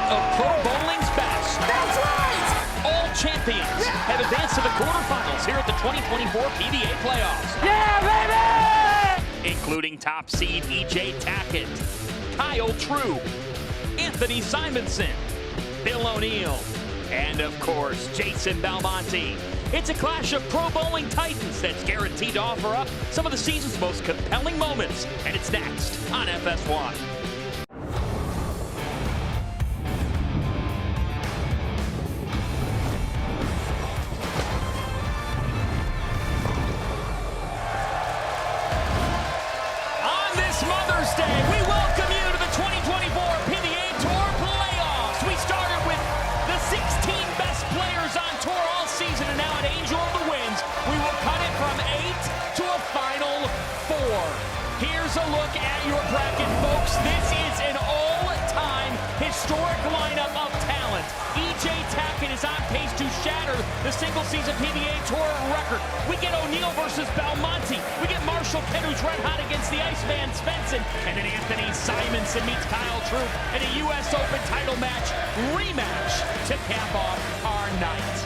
of pro bowling's best. That's right! All champions have advanced to the quarterfinals here at the 2024 PBA Playoffs. Yeah, baby! Including top seed E.J. Tackett, Kyle Troop, Anthony Simonson, Bill O'Neill, and of course, Jason Belmonte. It's a clash of pro bowling titans that's guaranteed to offer up some of the season's most compelling moments, and it's next on FS1. On this Mother's Day, we welcome you to the 2024 PBA Tour Playoffs. We started with the 16 best players on tour all season, and now at Angel of the Winds, we will cut it from 8 to a final 4. Here's a look at your bracket, folks. This is an all-time historic lineup of talent. E.J. Tackett is on pace to shatter the single-season PBA Tour record. We get O'Neill versus Belmonte. We get Marshall Kent, who's red hot against the Iceman Svensson. And then Anthony Simonson meets Kyle Troop in a U.S. Open title match rematch to cap off our night.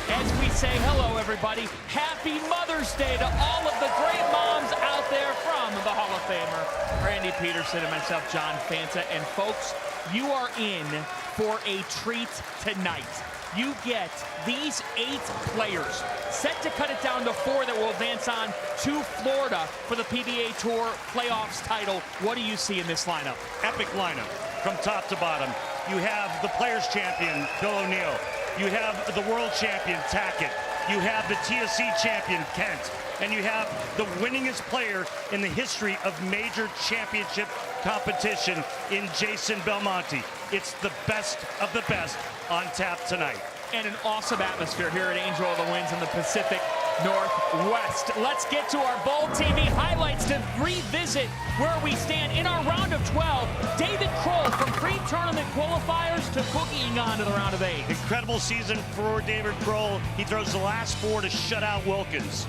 As we say hello, everybody, happy Mother's Day to all of the great moms out there from the Hall of Famer, Randy Pedersen, and myself, John Fanta. And folks, you are in for a treat tonight. You get these 8 players set to cut it down to 4 that will advance on to Florida for the PBA Tour Playoffs title. What do you see in this lineup? Epic lineup from top to bottom. You have the Players Champion, Bill O'Neill. You have the World Champion, Tackett. You have the TSC Champion, Kent. And you have the winningest player in the history of major championship competition in Jason Belmonte. It's the best of the best on tap tonight. And an awesome atmosphere here at Angel of the Winds in the Pacific Northwest. Let's get to our Bowl TV highlights to revisit where we stand in our round of 12. David Kroll from pre-tournament qualifiers to boogieing on to the round of 8. Incredible season for David Kroll. He throws the last 4 to shut out Wilkins.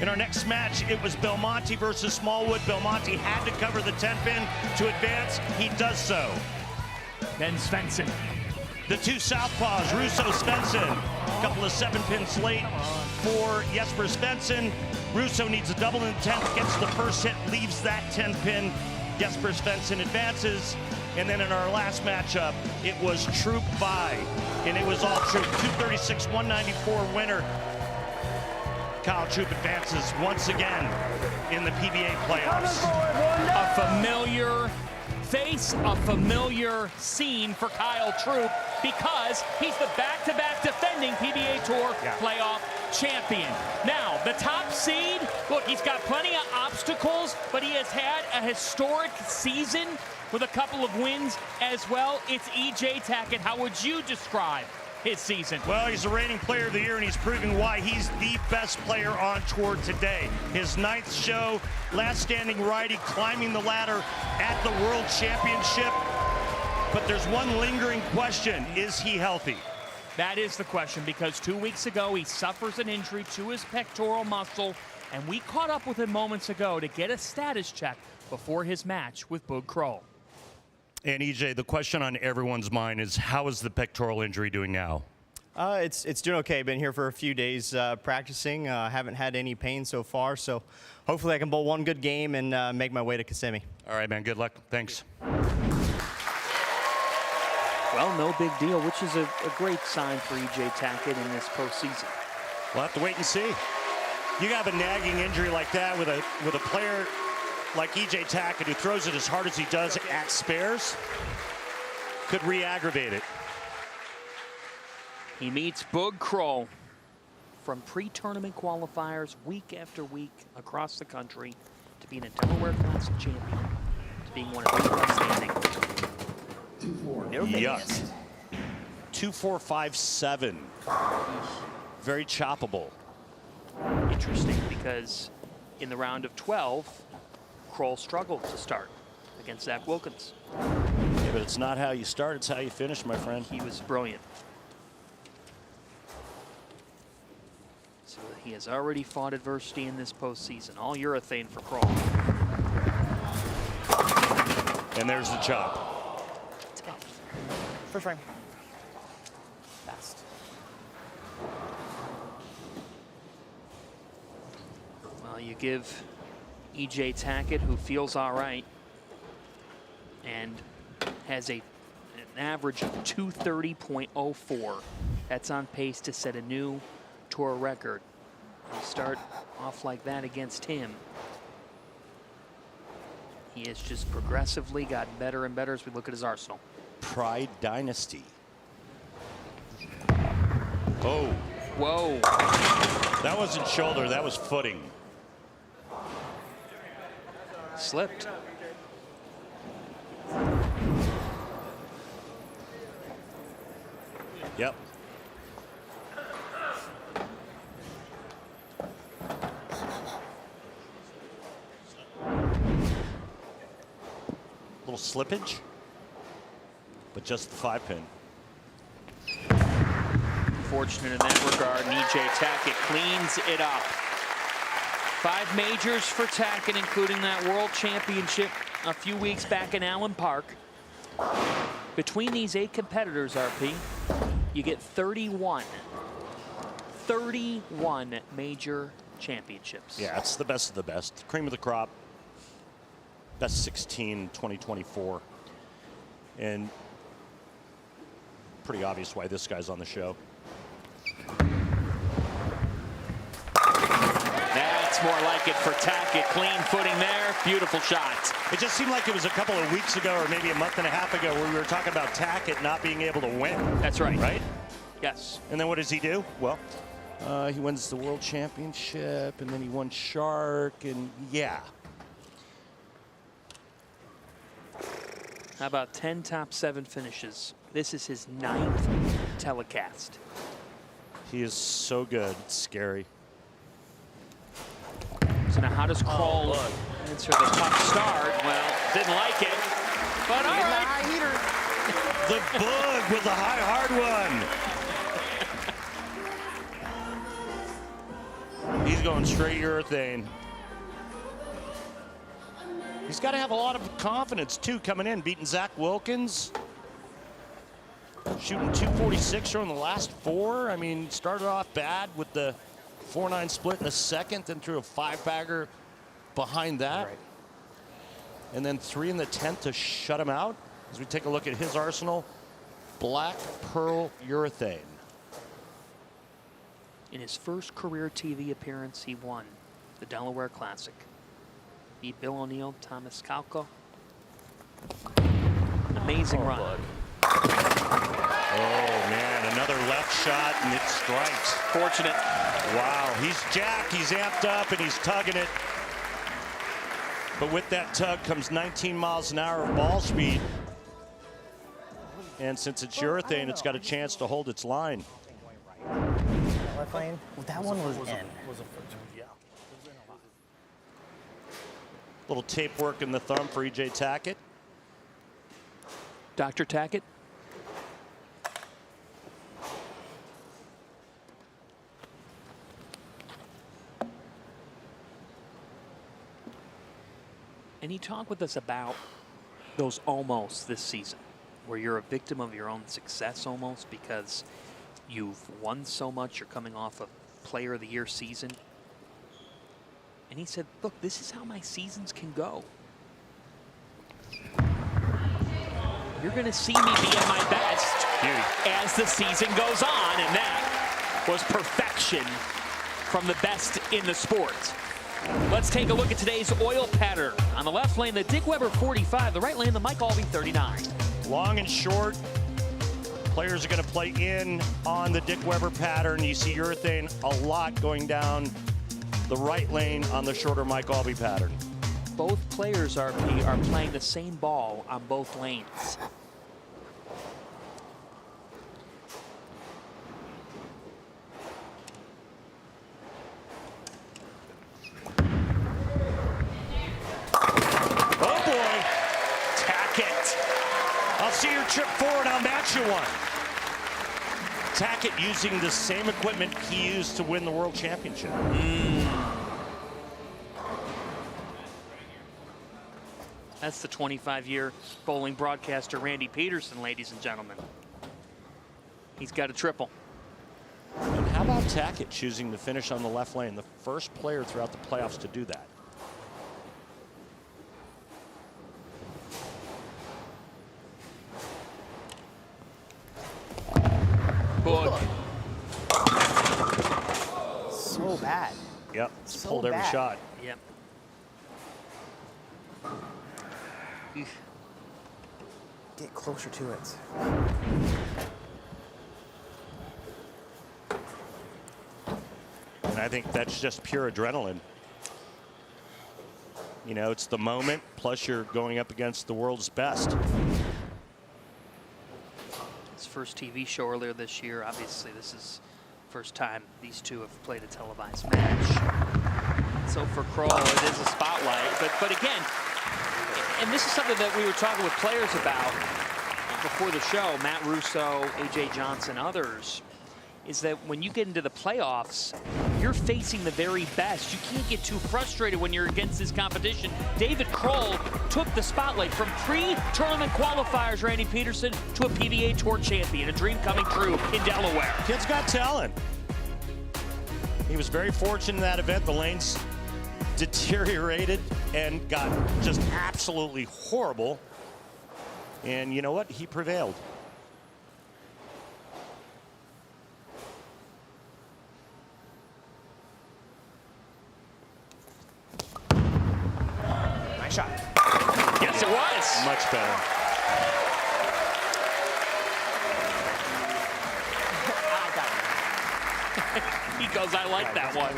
In our next match, it was Belmonte versus Smallwood. Belmonte had to cover the 10-pin to advance. He does so. Then Svensson. The 2 southpaws, Russo, Svensson. A couple of 7-pins late for Jesper Svensson. Russo needs a double in the 10th, gets the first hit, leaves that 10-pin. Jesper Svensson advances. And then in our last matchup, it was Troop by, and it was all Troop. 236-194 winner. Kyle Troop advances once again in the PBA playoffs. A familiar face, a familiar scene for Kyle Troop because he's the back-to-back defending PBA Tour playoff champion. Now, the top seed, look, he's got plenty of obstacles, but he has had a historic season with a couple of wins as well. It's E.J. Tackett. How would you describe his season? Well, he's the reigning player of the year, and he's proving why he's the best player on tour today. His 9th show, last standing righty, climbing the ladder at the World Championship. But there's one lingering question: is he healthy? That is the question, because 2 weeks ago he suffers an injury to his pectoral muscle, and we caught up with him moments ago to get a status check before his match with Boog Kroll. And EJ, the question on everyone's mind is, how is the pectoral injury doing now? It's doing okay. Been here for a few days practicing. Haven't had any pain so far, so hopefully I can bowl one good game and make my way to Kissimmee. All right, man. Good luck. Thanks. Well, no big deal, which is a great sign for E.J. Tackett in this postseason. We'll have to wait and see. You have a nagging injury like that with a player like E.J. Tackett, who throws it as hard as he does at spares, could re-aggravate it. He meets Boog Kroll from pre-tournament qualifiers week after week across the country to being a Delaware Classic champion, to being one of the best standing. 2-4. Yuck. 2-4-5-7. Very choppable. Interesting, because in the round of 12, Kroll struggled to start against Zach Wilkins. Yeah, but it's not how you start, it's how you finish, my friend. He was brilliant. So he has already fought adversity in this postseason. All urethane for Kroll. And there's the chop. First frame. Fast. Well, you give E.J. Tackett, who feels all right, and has an average of 230.04. That's on pace to set a new tour record. You start off like that against him. He has just progressively gotten better and better as we look at his arsenal. Pride Dynasty. Oh. Whoa. That wasn't shoulder, that was footing. Slipped. Yep. Little slippage, but just the 5-pin. Fortunate in that regard, and E.J. Tackett cleans it up. 5 majors for Tackett, including that World Championship a few weeks back in Allen Park. Between these 8 competitors, RP, you get 31 major championships. Yeah, it's the best of the best. Cream of the crop. Best 16, 2024. And pretty obvious why this guy's on the show. That's more like it for Tackett. Clean footing there. Beautiful shot. It just seemed like it was a couple of weeks ago or maybe a month and a half ago where we were talking about Tackett not being able to win. That's right. Right? Yes. And then what does he do? Well, he wins the World Championship, and then he won Shark, and yeah. How about 10 top 7 finishes? This is his 9th telecast. He is so good. It's scary. So now how does Kroll answer the tough start? Well, didn't like it, but all right. The bug with the high hard one. He's going straight urethane. He's got to have a lot of confidence, too, coming in. Beating Zach Wilkins. Shooting 246 on the last 4. I mean, started off bad with the 4-9 split in the second, then threw a 5-bagger behind that. Right. And then 3 in the 10th to shut him out. As we take a look at his arsenal, Black Pearl Urethane. In his first career TV appearance, he won the Delaware Classic. Beat Bill O'Neill, Thomas Kalko. Amazing run. Bud. Oh, man, another left shot, and it strikes. Fortunate. Wow, he's jacked, he's amped up, and he's tugging it. But with that tug comes 19 miles an hour of ball speed. And since it's urethane, it's got a chance to hold its line. Left lane? Well, that one was in. Little tape work in the thumb for E.J. Tackett. Dr. Tackett. And he talked with us about those almost this season, where you're a victim of your own success almost because you've won so much, you're coming off a Player of the Year season. And he said, look, this is how my seasons can go. You're going to see me be at my best as the season goes on, and that was perfection from the best in the sport. Let's take a look at today's oil pattern. On the left lane, the Dick Weber 45. The right lane, the Mike Albee 39. Long and short. Players are going to play in on the Dick Weber pattern. You see urethane a lot going down the right lane on the shorter Mike Albee pattern. Both players are playing the same ball on both lanes. Oh boy, Tackett. I'll see your trip forward, I'll match you one. Tackett using the same equipment he used to win the World Championship. That's the 25-year bowling broadcaster, Randy Pedersen, ladies and gentlemen. He's got a triple. And how about Tackett choosing to finish on the left lane? The first player throughout the playoffs to do that. Book. So bad. Yep, it's So pulled every bad. shot. Yep. Get closer to it. And I think that's just pure adrenaline. You know, it's the moment, plus you're going up against the world's best. His first TV show earlier this year. Obviously, this is the first time these two have played a televised match. So for Kroll, it is a spotlight. But again, and this is something that we were talking with players about before the show, Matt Russo, AJ Johnson, others, is that when you get into the playoffs, you're facing the very best. You can't get too frustrated when you're against this competition. David Kroll took the spotlight from pre-tournament qualifiers, Randy Pedersen, to a PBA Tour champion, a dream coming true in Delaware. Kid's got talent. He was very fortunate in that event. The lanes deteriorated and got just absolutely horrible. And you know what? He prevailed. Nice shot. Yes, it was. Much better. He goes, I like that one.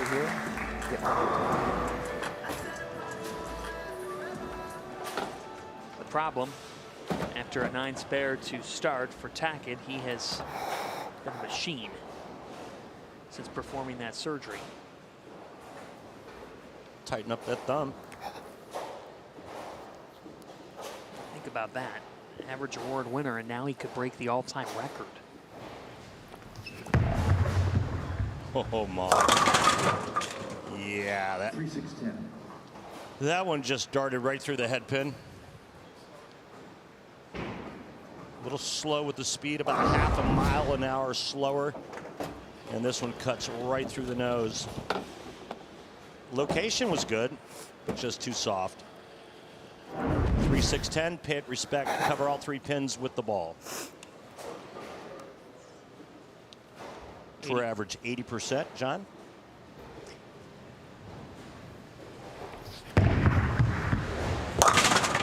The problem, after a 9 spare to start for Tackett, he has been a machine since performing that surgery. Tighten up that thumb. Think about that. Average award winner, and now he could break the all-time record. Oh my. Yeah, that one just darted right through the head pin. A little slow with the speed, about half a mile an hour slower. And this one cuts right through the nose. Location was good, but just too soft. 3-6-10, pit, respect, cover all 3 pins with the ball. Tour average 80%, John.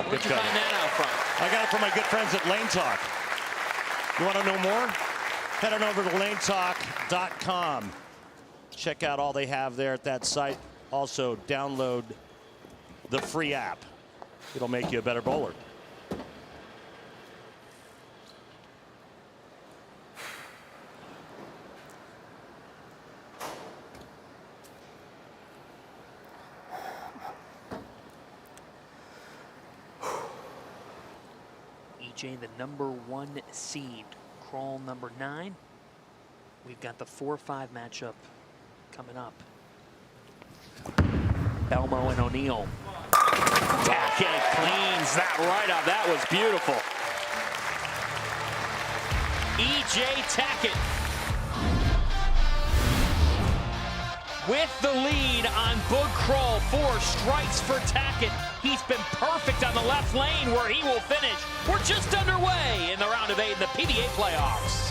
Where'd you find that out from? I got it from my good friends at Lane Talk. You want to know more? Head on over to lanetalk.com. Check out all they have there at that site. Also, download the free app. It'll make you a better bowler. EJ, the #1 seed. Kroll, #9. We've got the 4-5 matchup coming up. Belmo and O'Neill. Tackett cleans that right up. That was beautiful. EJ Tackett with the lead on Boog Kroll. 4 strikes for Tackett. He's been perfect on the left lane where he will finish. We're just underway in the round of 8 in the PBA playoffs.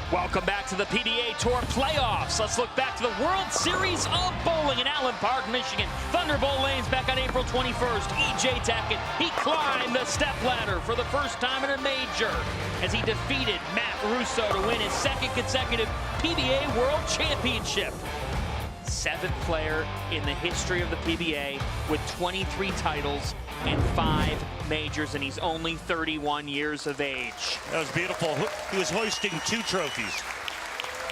Welcome back to the PBA Tour playoffs. Let's look back to the World Series of Bowling in Allen Park, Michigan. Thunderbolt Lanes back on April 21st. EJ Tackett, he climbed the step ladder for the first time in a major as he defeated Matt Russo to win his 2nd consecutive PBA World Championship. 7th player in the history of the PBA with 23 titles and 5 majors, and he's only 31 years of age. That was beautiful. He was hoisting 2 trophies.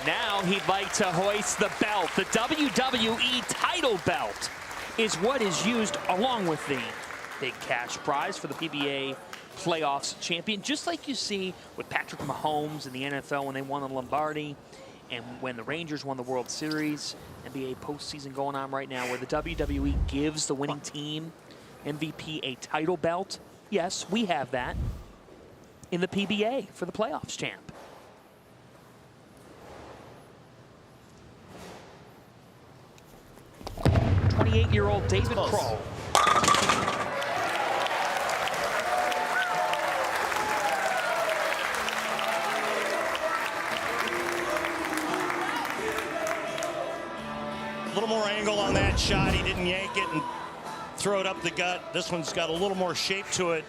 Now he'd like to hoist the belt. The WWE title belt is what is used along with the big cash prize for the PBA Playoffs champion, just like you see with Patrick Mahomes in the NFL when they won the Lombardi, and when the Rangers won the World Series. NBA postseason going on right now where the WWE gives the winning team MVP a title belt. Yes, we have that in the PBA for the playoffs champ. '28-year-old David Kroll. A little more angle on that shot. He didn't yank it and throw it up the gut. This one's got a little more shape to it.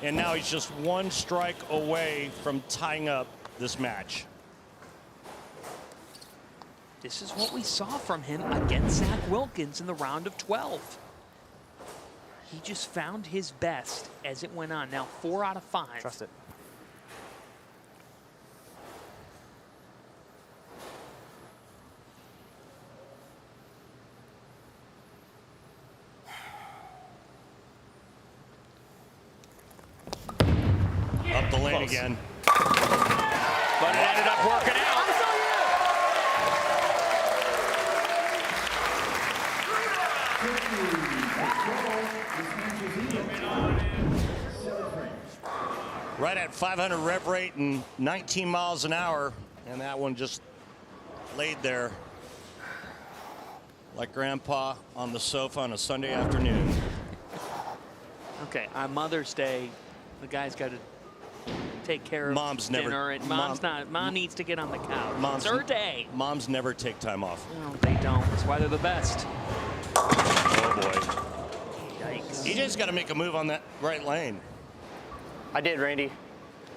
And now he's just one strike away from tying up this match. This is what we saw from him against Zach Wilkins in the round of 12. He just found his best as it went on. Now 4 out of 5. Trust it. Up the lane again. But it ended up working out. Right at 500 rev rate and 19 miles an hour. And that one just laid there like Grandpa on the sofa on a Sunday afternoon. Okay, on Mother's Day, the guy's got to take care of Mom's dinner. never- And Mom- Mom needs to get on the couch. Mom's- It's her day. Moms never take time off. No, they don't. That's why they're the best. Oh boy. Yikes. EJ's got to make a move on that right lane. I did, Randy.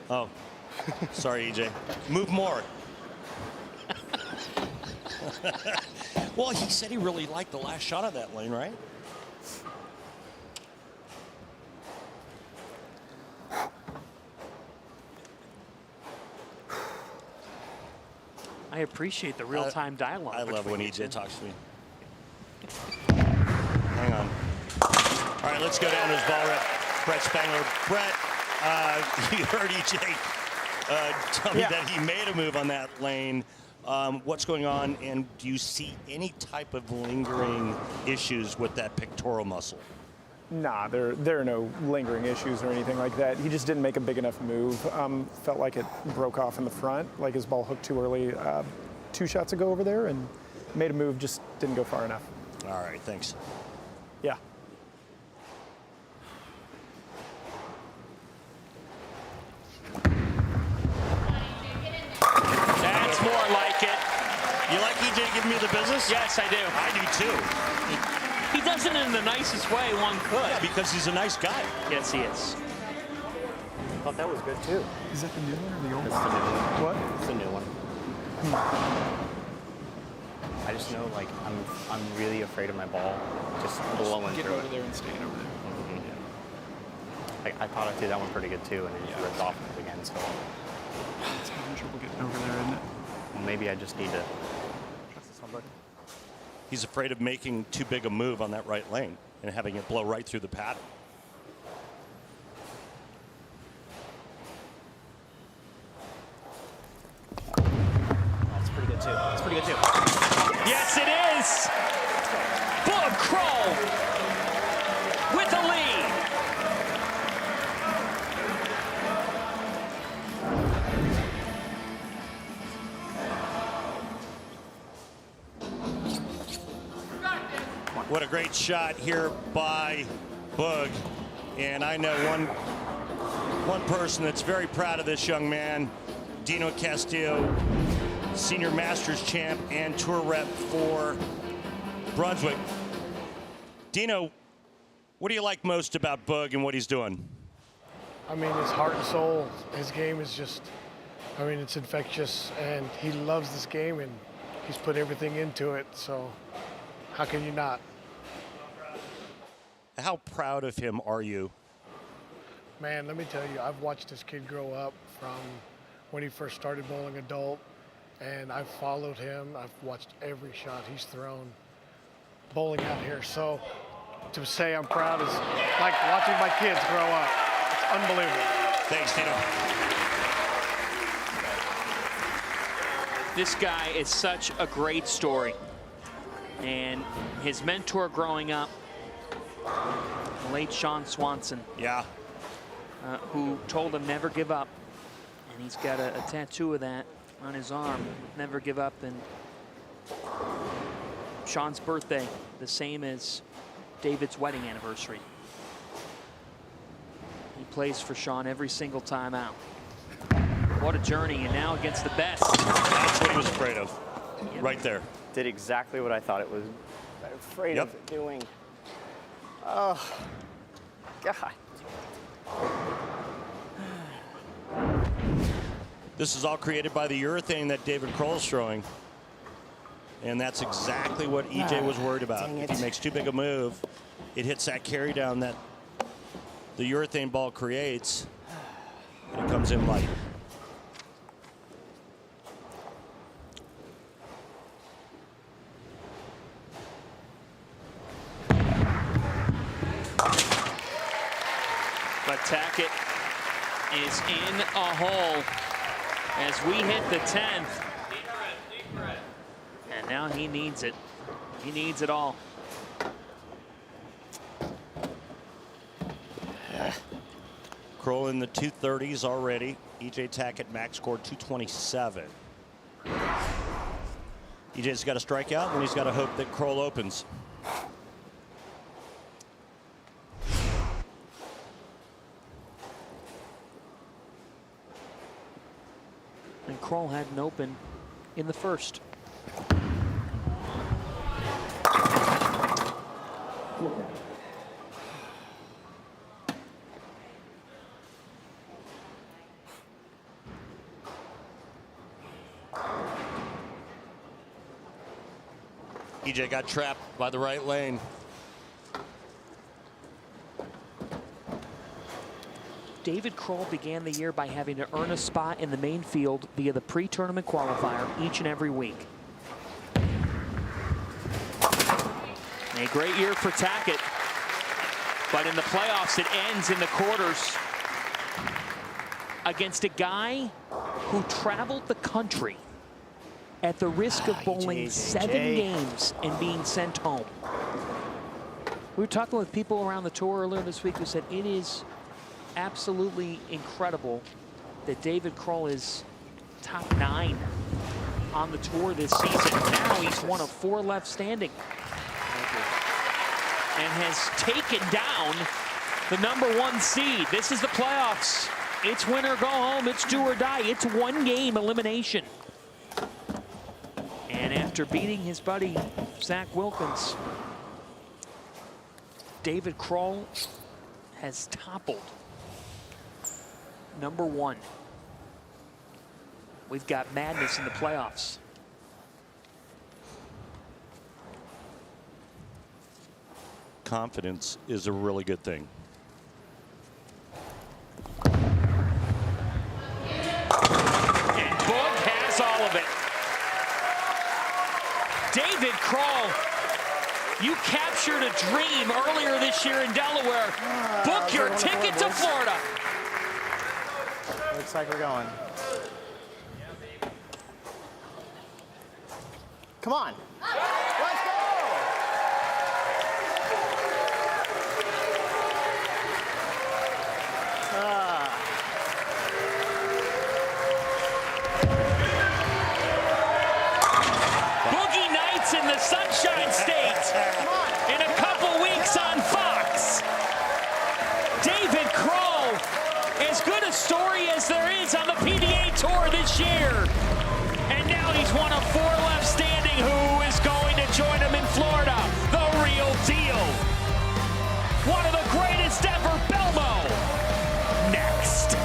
Oh, sorry, EJ. Move more. Well, he said he really liked the last shot of that lane, right? I appreciate the real-time dialogue. I love when between you EJ two. talks to me. Hang on. All right, let's go down to his ball rep, Brett Spangler. Brett, you heard EJ tell me that he made a move on that lane. What's going on, and do you see any type of lingering issues with that pectoral muscle? Nah, there are no lingering issues or anything like that. He just didn't make a big enough move. Felt like it broke off in the front, like his ball hooked too early 2 shots ago over there, and made a move, just didn't go far enough. All right, thanks. Yeah. That's more like it. You like EJ giving me the business? Yes, I do. I do too. He does it in the nicest way one could. Yeah, because he's a nice guy. Yes, he is. Thought that was good too. Is that the new one or the old It's the new one. What? It's the new one. I just know, like, I'm really afraid of my ball just blowing Get through over it. there and stand over there. Like, I thought I threw that one pretty good too, and it just ripped off again. So It's having trouble getting over there, isn't it? maybe I just need to trust somebody. He's afraid of making too big a move on that right lane and having it blow right through the paddle. That's pretty good too. That's pretty good too. Yes, it is. Bob Kroll with the lead. What a great shot here by Boog. And I know one person that's very proud of this young man, Dino Castillo, senior Masters champ and tour rep for Brunswick. Dino, what do you like most about Boog and what he's doing? I mean, his heart and soul, his game is just, I mean, it's infectious, and he loves this game, and he's put everything into it, so how can you not? How proud of him are you? Man, let me tell you, I've watched this kid grow up from when he first started bowling adult, and I've followed him. I've watched every shot he's thrown bowling out here. So to say I'm proud is like watching my kids grow up. That's unbelievable. Thanks, Tito. This guy is such a great story. And his mentor growing up, the late Sean Swanson, Yeah. who told him never give up. And he's got a tattoo of that on his arm, never give up. And Sean's birthday, the same as David's wedding anniversary. He plays for Sean every single time out. What a journey, and now against the best. That's what he was afraid of. Yep. Right there. Did exactly what I thought it was afraid of doing. Oh, God. This is all created by the urethane that David Kroll's throwing. And that's exactly what EJ was worried about. Dang If it. he makes too big a move, it hits that carry down that the urethane ball creates, and it comes in light. But Tackett is in a hole as we hit the 10th. And now he needs it. He needs it all. Kroll in the 230s already. EJ Tackett max scored 227. EJ's got to strike out, and he's got to hope that Kroll opens. And Kroll had an open in the first. EJ got trapped by the right lane. David Kroll began the year by having to earn a spot in the main field via the pre-tournament qualifier each and every week. A great year for Tackett, but in the playoffs it ends in the quarters against a guy who traveled the country at the risk of bowling 7 games and being sent home. We were talking with people around the tour earlier this week who said it is absolutely incredible that David Kroll is top 9 on the tour this season. Now he's one of 4 left standing and has taken down the #1 seed. This is the playoffs. It's win or go home. It's do or die. It's 1 game elimination. And after beating his buddy Zach Wilkins, David Kroll has toppled #1. We've got madness in the playoffs. Confidence is a really good thing. And Boog has all of it. David Kroll, you captured a dream earlier this year in Delaware. Book your ticket to Florida. Looks like we're going. Come on. Let's go. Boogie Nights in the Sunshine State in a couple weeks on Fox. David Kroll, as good a story as there is on the PBA Tour this year. And now he's one of 4 left standing. Who is going to join him in Florida? The real deal. One of the greatest ever, Belmo. Next.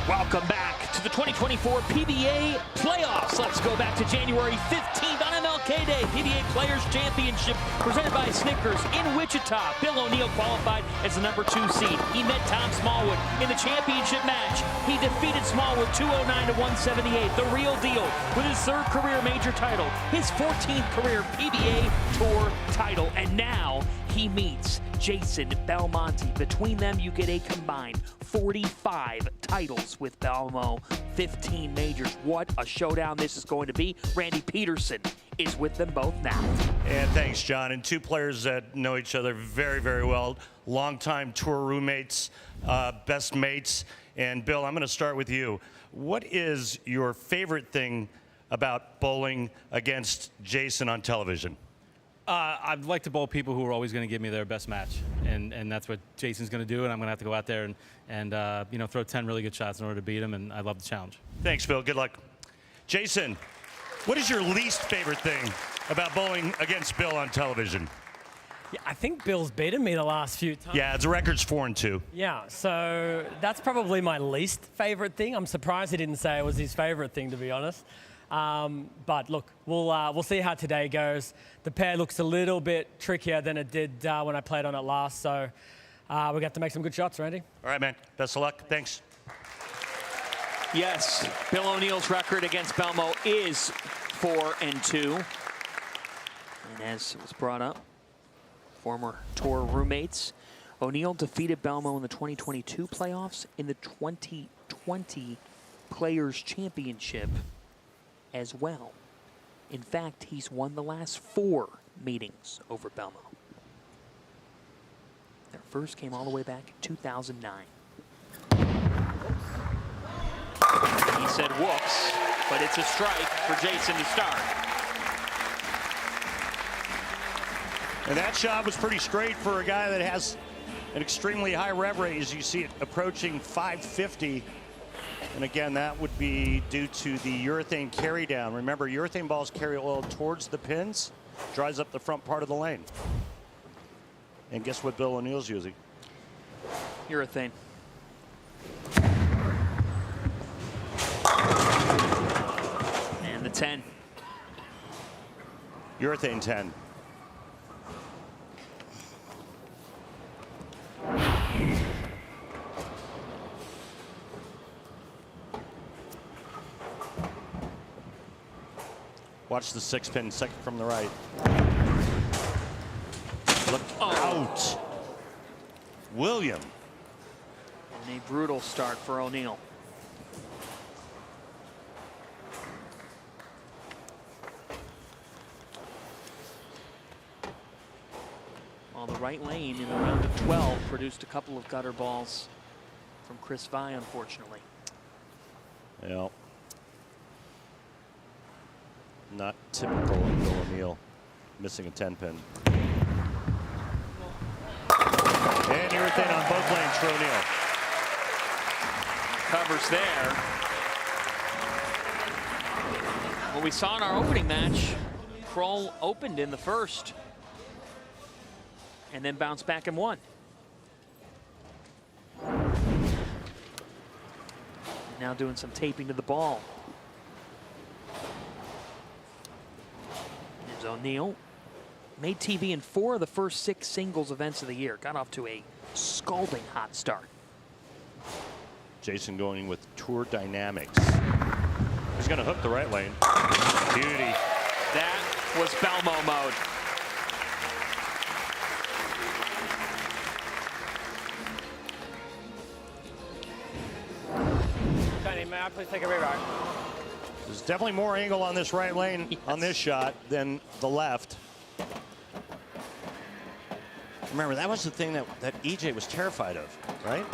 Welcome back to the 2024 PBA Playoffs. Let's go back to January 15th on K-Day PBA Players Championship presented by Snickers in Wichita. Bill O'Neill qualified as the #2 seed. He met Tom Smallwood in the championship match. He defeated Smallwood 209 to 178. The real deal with his 3rd career major title, his 14th career PBA Tour title, and now he meets Jason Belmonte. Between them, you get a combined 45 titles with Belmo, 15 majors. What a showdown this is going to be. Randy Pedersen is with them both now. And thanks, John. And 2 players that know each other very, very well. Longtime tour roommates, best mates. And Bill, I'm going to start with you. What is your favorite thing about bowling against Jason on television? I'd like to bowl people who are always going to give me their best match, and that's what Jason's going to do, and I'm going to have to go out there and you know, throw 10 really good shots in order to beat him, and I love the challenge. Thanks, Bill. Good luck. Jason, what is your least favorite thing about bowling against Bill on television? Yeah, I think Bill's beaten me the last few times. Yeah, the record's 4-2. Yeah, so that's probably my least favorite thing. I'm surprised he didn't say it was his favorite thing, to be honest. But look, we'll see how today goes. The pair looks a little bit trickier than it did when I played on it last, so we got to make some good shots, Randy. All right, man. Best of luck. Thanks. Yes, Bill O'Neill's record against Belmo is 4-2. And as it was brought up, former tour roommates, O'Neill defeated Belmo in the 2022 playoffs, in the 2020 Players Championship as well. In fact, he's won the last 4 meetings over Belmo. Their first came all the way back in 2009. He said whoops, but it's a strike for Jason to start. And that shot was pretty straight for a guy that has an extremely high rev rate, as you see it approaching 550. And again, that would be due to the urethane carry down. Remember, urethane balls carry oil towards the pins, dries up the front part of the lane. And guess what Bill O'Neill's using? Urethane. And the 10. Urethane 10. Watch the 6-pin, second from the right. Look out. William. And a brutal start for O'Neill. Well, the right lane in the round of 12 produced a couple of gutter balls from Chris Vi, unfortunately. Yeah. Not typical of Bill O'Neill, missing a 10-pin. And urethane on both lanes for O'Neill. Covers there. What we saw in our opening match, Kroll opened in the first and then bounced back and won. Now doing some taping to the ball. Here's O'Neill. Made TV in 4 of the first 6 singles events of the year. Got off to a scalding hot start. Jason going with Tour Dynamics. He's going to hook the right lane. Beauty. That was Belmo mode. Tony, may I please take a reroute? There's definitely more angle on this right lane on this shot than the left. Remember, that was the thing that EJ was terrified of, right?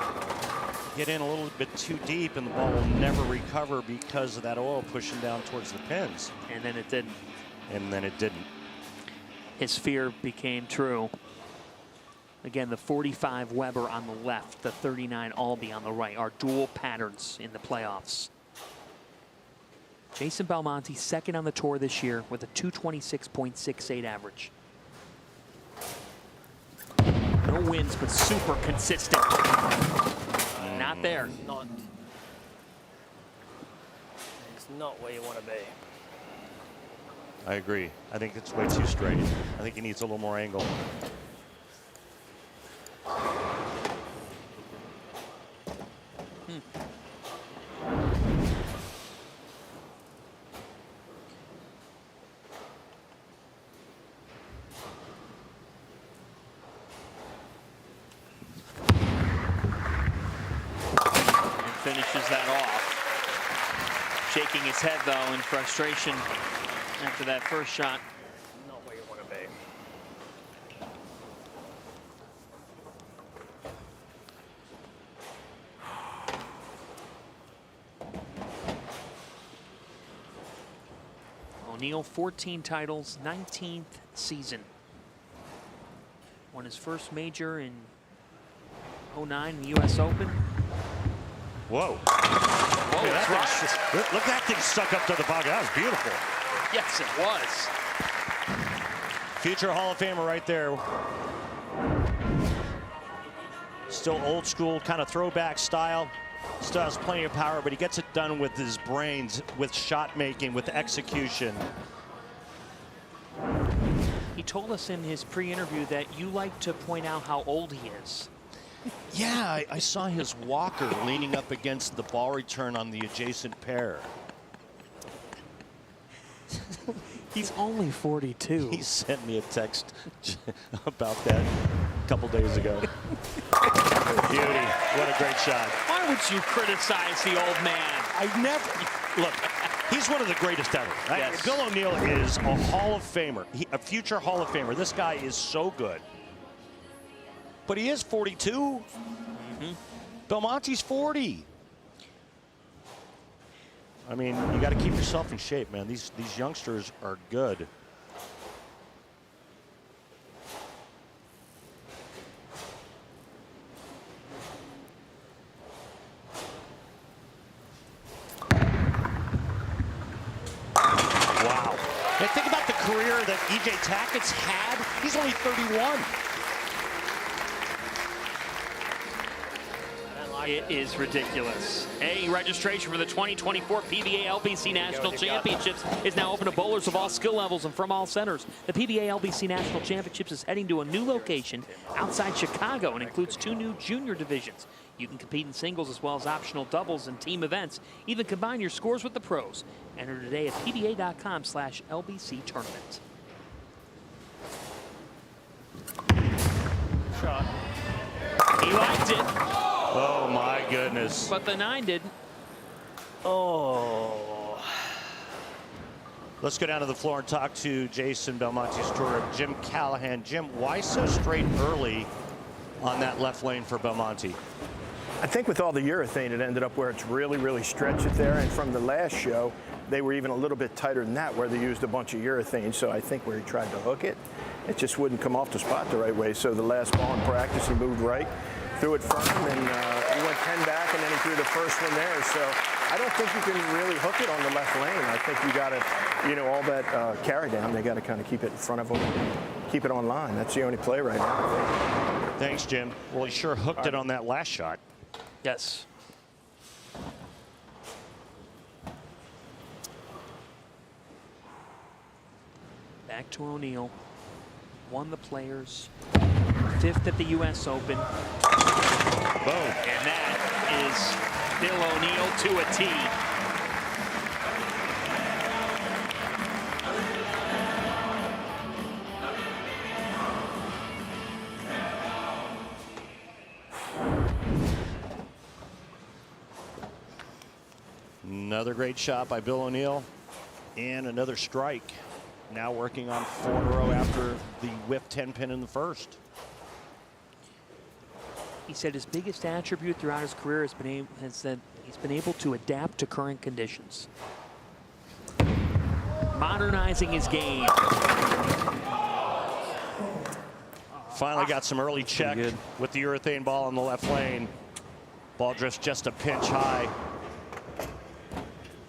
Get in a little bit too deep and the ball will never recover because of that oil pushing down towards the pins. And then it didn't. And then it didn't. His fear became true. Again, the 45 Weber on the left, the 39 Albee on the right are dual patterns in the playoffs. Jason Belmonte, second on the tour this year with a 226.68 average. No wins, but super consistent. Not there. Not. It's not where you want to be. I agree. I think it's way too straight. I think he needs a little more angle. Finishes that off. Shaking his head, though, in frustration after that first shot. Not where you want to be. O'Neal, 14 titles, 19th season. Won his first major in 09 in the U.S. Open. Whoa. Whoa, Look, that's right. look at that thing stuck up to the pocket. That was beautiful. Yes, it was. Future Hall of Famer right there. Still old school, kind of throwback style. Still has plenty of power, but he gets it done with his brains, with shot making, with execution. He told us in his pre-interview that you like to point out how old he is. Yeah, I saw his walker leaning up against the ball return on the adjacent pair. He's only 42. He sent me a text about that a couple days ago. Beauty. What a great shot. Why would you criticize the old man? I never... Look, he's one of the greatest ever. Yes. Bill O'Neal is a Hall of Famer, a future Hall of Famer. This guy is so good. But he is 42. Mm-hmm. Belmonte's 40. I mean, you got to keep yourself in shape, man. These youngsters are good. Wow. And think about the career that E.J. Tackett's had. He's only 31. It is ridiculous. Registration for the 2024 PBA LBC National Championships is now open to bowlers of all skill levels and from all centers. The PBA LBC National Championships is heading to a new location outside Chicago and includes 2 new junior divisions. You can compete in singles as well as optional doubles and team events. Even combine your scores with the pros. Enter today at pba.com/LBC tournament. Shot. He liked it, Oh, my goodness. but the 9 didn't. Oh. Let's go down to the floor and talk to Jason Belmonte's tour, Jim Callahan. Jim, why so straight early on that left lane for Belmonte? I think with all the urethane, it ended up where it's really, really stretched it there. And from the last show, they were even a little bit tighter than that, where they used a bunch of urethane. So I think where he tried to hook it, it just wouldn't come off the spot the right way. So the last ball in practice, he moved right, threw it firm, and he went 10 back, and then he threw the first one there. So I don't think you can really hook it on the left lane. I think you got to, all that carry down, they got to kind of keep it in front of them, keep it on line. That's the only play right now, I think. Thanks, Jim. Well, he sure hooked it on that last shot. Yes. Back to O'Neal. Won the Players. 5th at the U.S. Open. Boom. And that is Bill O'Neal to a tee. Another great shot by Bill O'Neal. And another strike. Now working on 4 in a row after the whip 10 pin in the first. He said his biggest attribute throughout his career has that he's been able to adapt to current conditions. Modernizing his game. Finally got some early check with the urethane ball on the left lane. Ball drifts just a pinch high.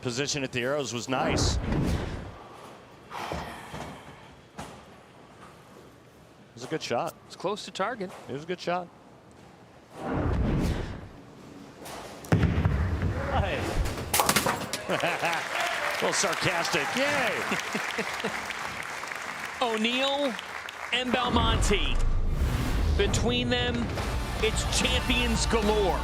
Position at the arrows was nice. It was a good shot. It's close to target. It was a good shot. Hey. little sarcastic. Yay! O'Neal and Belmonte. Between them, it's champions galore.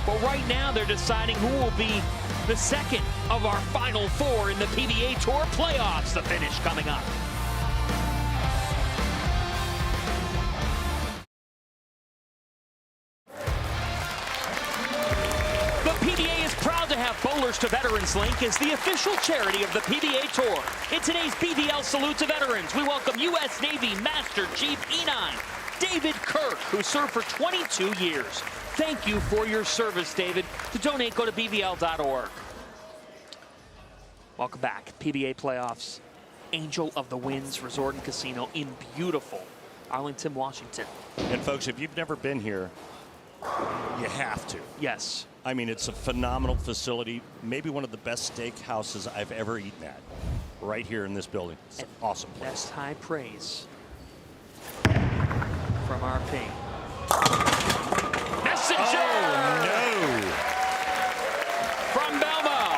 But right now, they're deciding who will be the second of our final four in the PBA Tour Playoffs. The finish coming up. The PBA is proud to have Bowlers to Veterans Link as the official charity of the PBA Tour. In today's BVL Salute to Veterans, we welcome U.S. Navy Master Chief E9, David Kirk, who served for 22 years. Thank you for your service, David. To donate, go to bvl.org. Welcome back. PBA Playoffs. Angel of the Winds Resort and Casino in beautiful Arlington, Washington. And folks, if you've never been here, you have to. Yes. I mean, it's a phenomenal facility. Maybe one of the best steak houses I've ever eaten at. Right here in this building. It's an awesome place. Best high praise from RP. Messenger! Oh, no! From Belmo.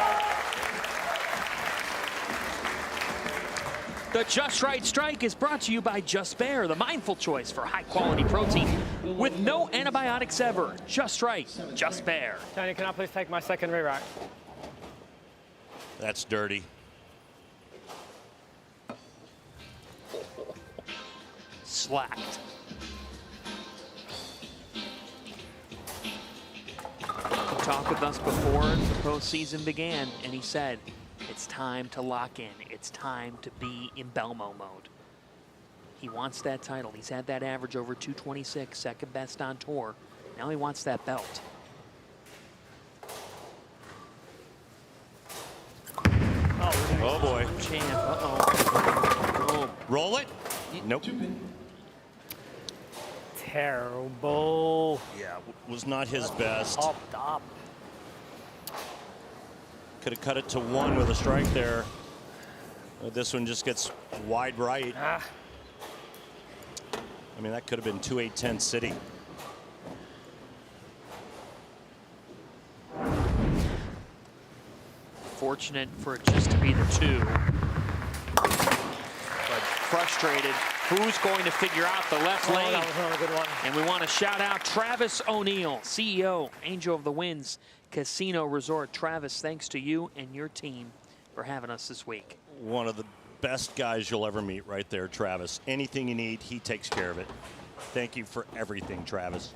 The Just Right Strike is brought to you by Just Bear, the mindful choice for high-quality protein with no antibiotics ever. Just Right, Just Bear. Tony, can I please take my second re-rack? That's dirty. Slacked. He talked with us before the postseason began, and he said, it's time to lock in. It's time to be in Belmo mode. He wants that title. He's had that average over 226, second best on tour. Now he wants that belt. Oh, boy. Champ, uh-oh. Roll it? Nope. Terrible. Yeah, was not his best. Popped up. Could have cut it to one with a strike there. This one just gets wide right. I mean, that could have been 2-8-10 City. Fortunate for it just to be the two. But frustrated. Who's going to figure out the left lane? That was not a good one. And we want to shout out Travis O'Neal, CEO, Angel of the Winds Casino Resort. Travis, thanks to you and your team for having us this week. One of the best guys you'll ever meet right there, Travis. Anything you need, he takes care of it. Thank you for everything, Travis.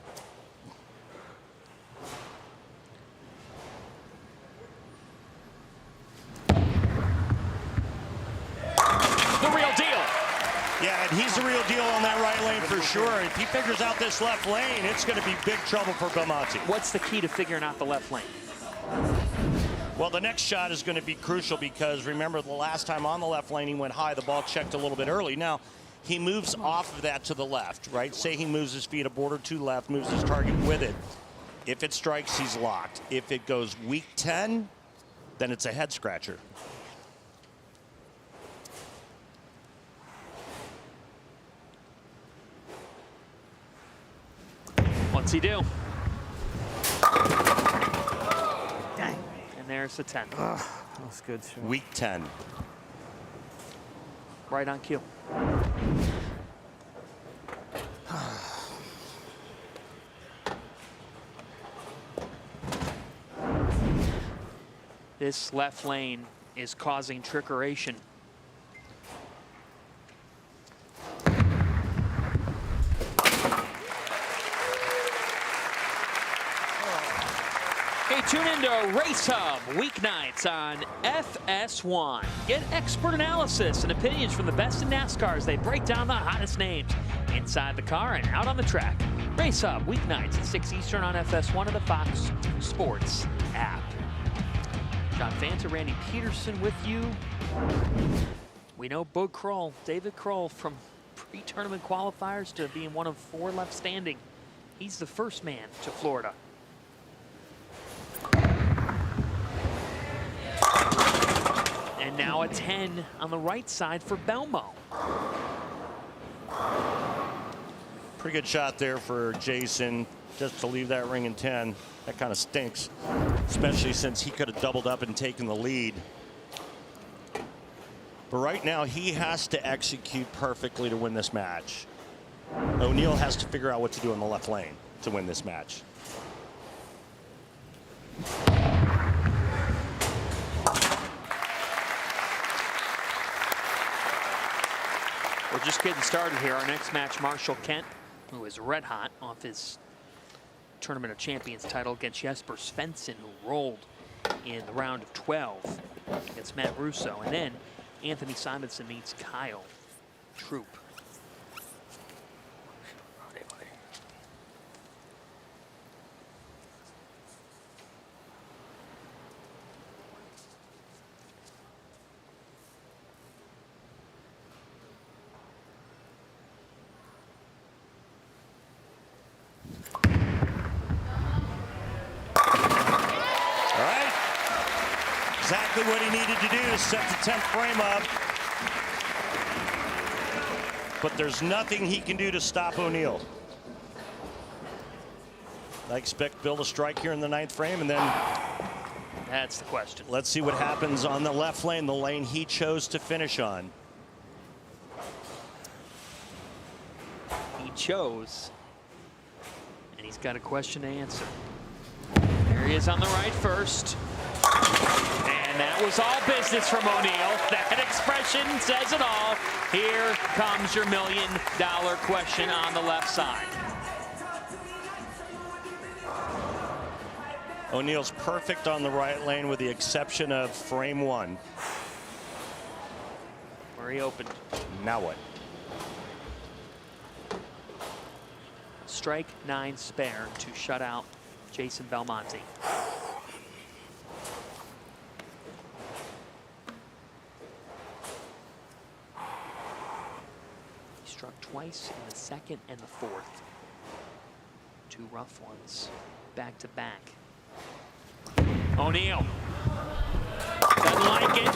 The real deal. Yeah, and he's the real deal on that right lane for sure. If he figures out this left lane, it's going to be big trouble for Belmonte. What's the key to figuring out the left lane? Well, the next shot is going to be crucial because remember the last time on the left lane he went high, the ball checked a little bit early. Now, he moves off of that to the left, right? Say he moves his feet a border to left, moves his target with it. If it strikes, he's locked. If it goes weak 10, then it's a head scratcher. What's he do? Dang. And there's the 10. That was good. Sure. Weak 10. Right on cue. This left lane is causing trickeration. Hey, tune into Race Hub weeknights on FS1. Get expert analysis and opinions from the best in NASCAR as they break down the hottest names inside the car and out on the track. Race Hub weeknights at 6 Eastern on FS1 of the Fox Sports app. John Fanta, Randy Pedersen with you. We know Bud Kroll, David Kroll, from pre-tournament qualifiers to being one of 4 left standing. He's the first man to Florida. And now a 10 on the right side for Belmo. Pretty good shot there for Jason, just to leave that ring in 10. That kind of stinks, especially since he could have doubled up and taken the lead. But right now, he has to execute perfectly to win this match. O'Neal has to figure out what to do in the left lane to win this match. We're just getting started here. Our next match, Marshall Kent, who is red hot off his Tournament of Champions title against Jesper Svensson, who rolled in the round of 12 against Matt Russo. And then Anthony Simonson meets Kyle Troop. Exactly what he needed to do to set the 10th frame up. But there's nothing he can do to stop O'Neal. I expect Bill to strike here in the 9th frame, and then that's the question. Let's see what happens on the left lane, the lane he chose to finish on. He chose, and he's got a question to answer. There he is on the right first. And that was all business from O'Neal. That expression says it all. Here comes your $1 million question on the left side. O'Neal's perfect on the right lane with the exception of frame 1. Where he opened. Now what? Strike 9 spare to shut out Jason Belmonte. Struck twice in the 2nd and the 4th. 2 rough ones back to back. O'Neal doesn't like it.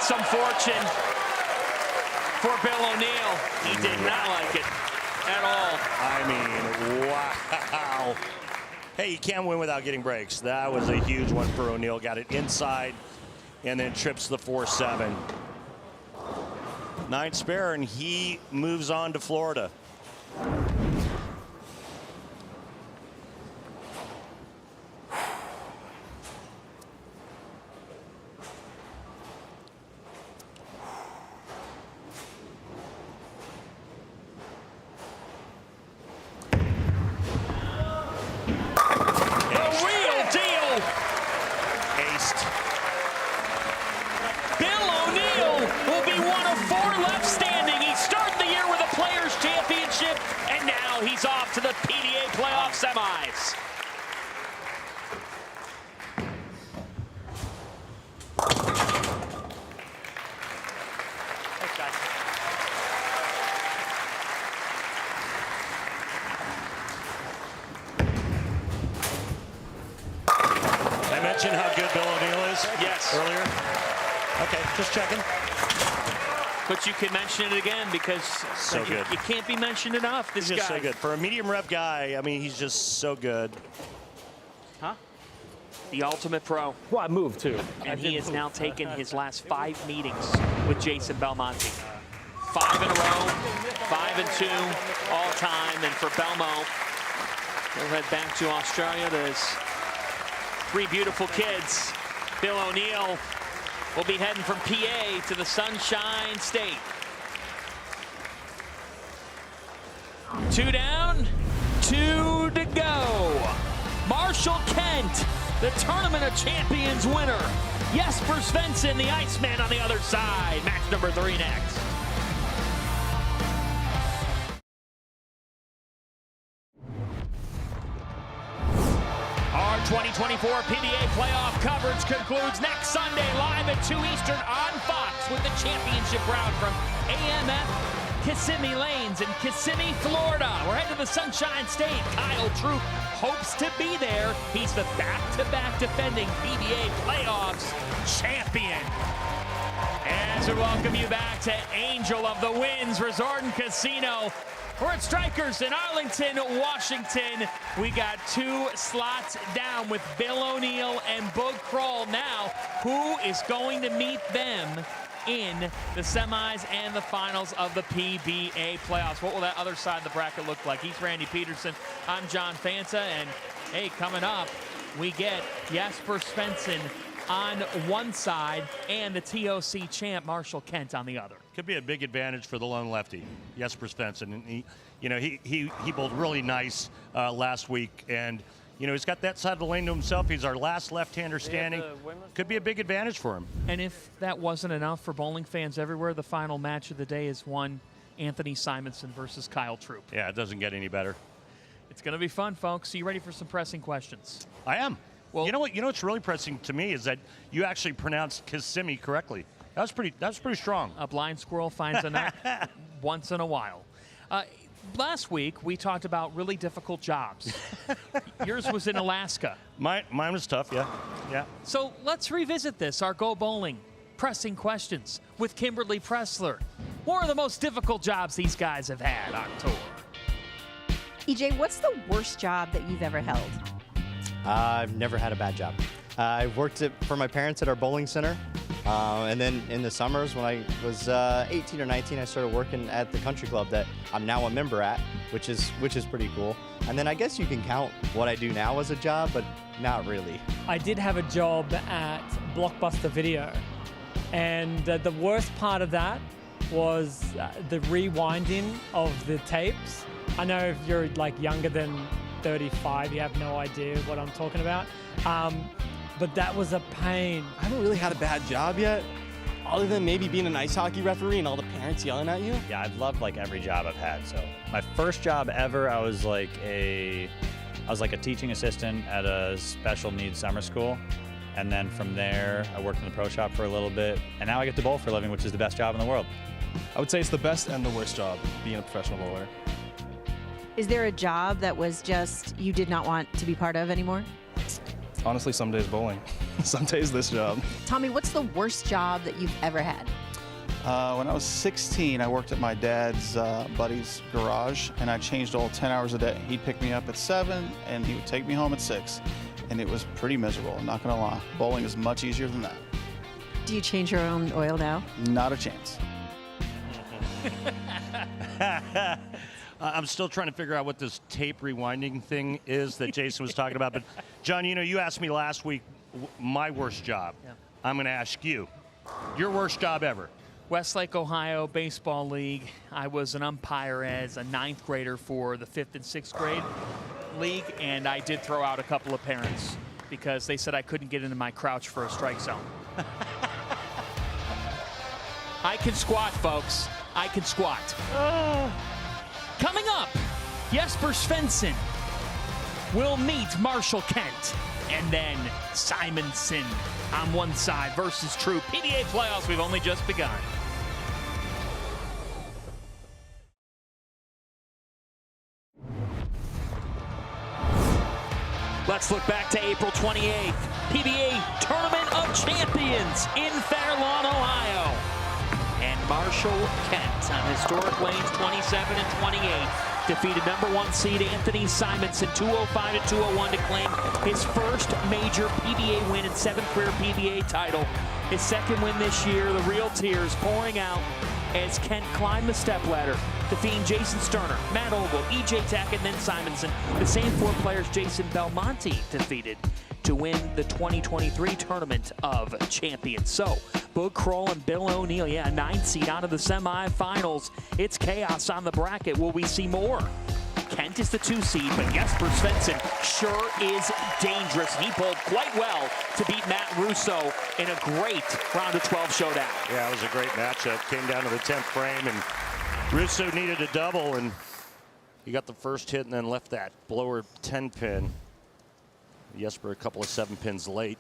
Some fortune for Bill O'Neal. He did not like it at all. I mean, wow. Hey, you can't win without getting breaks. That was a huge one for O'Neal. Got it inside and then trips the 4-7. 9 spare, and he moves on to Florida. He's off to the PBA Playoff semis. Thanks, guys. I mentioned how good Bill O'Neal is. Yes. Earlier. Okay, just checking. But you can mention it again because so good. You can't be mentioned enough. This he's just guy. So good. For a medium rep guy, I mean, he's just so good. Huh? The ultimate pro. Well, I moved too. And he has now taken his last 5 meetings with Jason Belmonte. 5 in a row, 5 and 2 all time. And for Belmo, he'll head back to Australia. There's 3 beautiful kids. Bill O'Neal will be heading from PA to the Sunshine State. 2 down, 2 to go. Marshall Kent, the Tournament of Champions winner. Jesper Svensson, the Iceman, on the other side. Match number 3 next. Our 2024 PBA Playoff coverage concludes next Sunday live at 2 Eastern on Fox with the championship round from AMF Kissimmee Lanes in Kissimmee, Florida. We're heading to the Sunshine State. Kyle Troop hopes to be there. He's the back-to-back defending PBA Playoffs champion. As we welcome you back to Angel of the Winds Resort and Casino. We're at Strikers in Arlington, Washington. We got 2 slots down with Bill O'Neal and Boog Kroll. Now, who is going to meet them in the semis and the finals of the PBA Playoffs. What will that other side of the bracket look like? He's Randy Pedersen. I'm John Fanta, and hey, coming up, we get Jesper Svensson on one side and the TOC champ Marshall Kent on the other. Could be a big advantage for the lone lefty, Jesper Svensson. And he bowled really nice last week, and he's got that side of the lane to himself. He's our last left-hander standing. Could be a big advantage for him. And if that wasn't enough for bowling fans everywhere, the final match of the day is one Anthony Simonson versus Kyle Troop. Yeah, it doesn't get any better. It's going to be fun, folks. Are you ready for some pressing questions? I am. Well, you know what's really pressing to me is that you actually pronounced Kissimmee correctly. That was pretty strong. A blind squirrel finds a nut once in a while. Last week, we talked about really difficult jobs. Yours was in Alaska. Mine was tough, yeah. So let's revisit this, our Go Bowling pressing questions with Kimberly Pressler. What are the most difficult jobs these guys have had on tour? EJ, what's the worst job that you've ever held? I've never had a bad job. I worked for my parents at our bowling center. And then in the summers when I was 18 or 19, I started working at the country club that I'm now a member at, which is pretty cool. And then I guess you can count what I do now as a job, but not really. I did have a job at Blockbuster Video, and the worst part of that was the rewinding of the tapes. I know if you're like younger than 35, you have no idea what I'm talking about. But that was a pain. I haven't really had a bad job yet, other than maybe being an ice hockey referee and all the parents yelling at you. Yeah, I've loved like every job I've had. So my first job ever, I was like a teaching assistant at a special needs summer school. And then from there, I worked in the pro shop for a little bit. And now I get to bowl for a living, which is the best job in the world. I would say it's the best and the worst job, being a professional bowler. Is there a job that was just you did not want to be part of anymore? Honestly, some days bowling. Some days this job. Tommy, what's the worst job that you've ever had? When I was 16, I worked at my dad's buddy's garage, and I changed all 10 hours a day. He'd pick me up at 7, and he would take me home at 6. And it was pretty miserable, I'm not gonna lie. Bowling is much easier than that. Do you change your own oil now? Not a chance. I'm still trying to figure out what this tape rewinding thing is that Jason was talking about. But, John, you asked me last week my worst job. Yeah. I'm going to ask you, your worst job ever. Westlake, Ohio Baseball League. I was an umpire as a 9th grader for the 5th and 6th grade league, and I did throw out a couple of parents because they said I couldn't get into my crouch for a strike zone. I can squat, folks. I can squat. Coming up, Jesper Svensson will meet Marshall Kent, and then Simonson on one side versus Troop. PBA Playoffs, we've only just begun. Let's look back to April 28th, PBA Tournament of Champions in Fair Lawn, Ohio. And Marshall Kent on historic lanes 27 and 28 defeated #1 seed Anthony Simonson 205 to 201 to claim his first major PBA win and 7th career PBA title. His second win this year, the real tears pouring out as Kent climbed the stepladder, defeating Jason Sterner, Matt Ogle, EJ Tackett, and then Simonson, the same 4 players Jason Belmonte defeated to win the 2023 Tournament of Champions. So, Boog Kroll and Bill O'Neill, 9th seed out of the semifinals. It's chaos on the bracket. Will we see more? Kent is the 2 seed, but Jesper Svensson sure is dangerous. He bowled quite well to beat Matt Russo in a great round of 12 showdown. Yeah, it was a great matchup. Came down to the 10th frame, and Russo needed a double, and he got the first hit and then left that blower 10 pin. Jesper a couple of 7 pins late,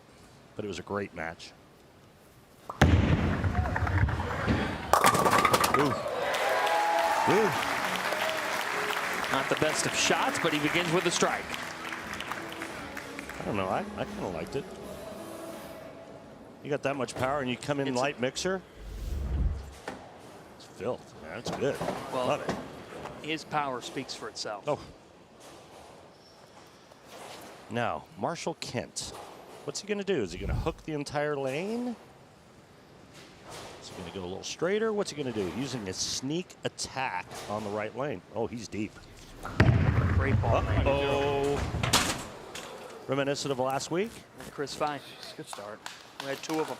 but it was a great match. Ooh. Ooh. Not the best of shots, but he begins with a strike. I don't know. I kind of liked it. You got that much power and you come in light mixer. It's filth, man. It's good. Well, love it. His power speaks for itself. Oh. Now, Marshall Kent. What's he going to do? Is he going to hook the entire lane? Is he going to go a little straighter. What's he going to do? Using a sneak attack on the right lane. Oh, he's deep. Great ball. Oh. Reminiscent of last week. And Chris Fye. Good start. We had 2 of them.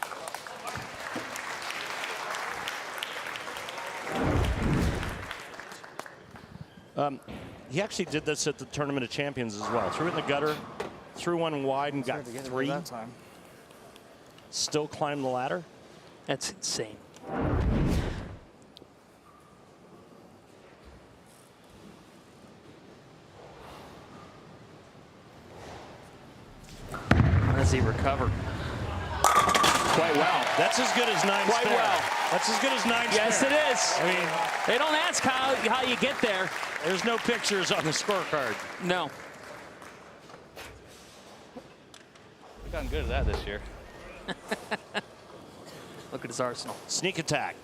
He actually did this at the Tournament of Champions as well. Threw it in the gutter, threw one wide and got 3. That time. Still climbed the ladder. That's insane. As he recovered. Quite well. That's as good as 9 Quite spare. well. That's as good as 9 Yes, spare. it is. I mean, They don't ask how you get there. there's no pictures on the scorecard. No. We've gotten good at that this year. Look at his arsenal. Sneak attack.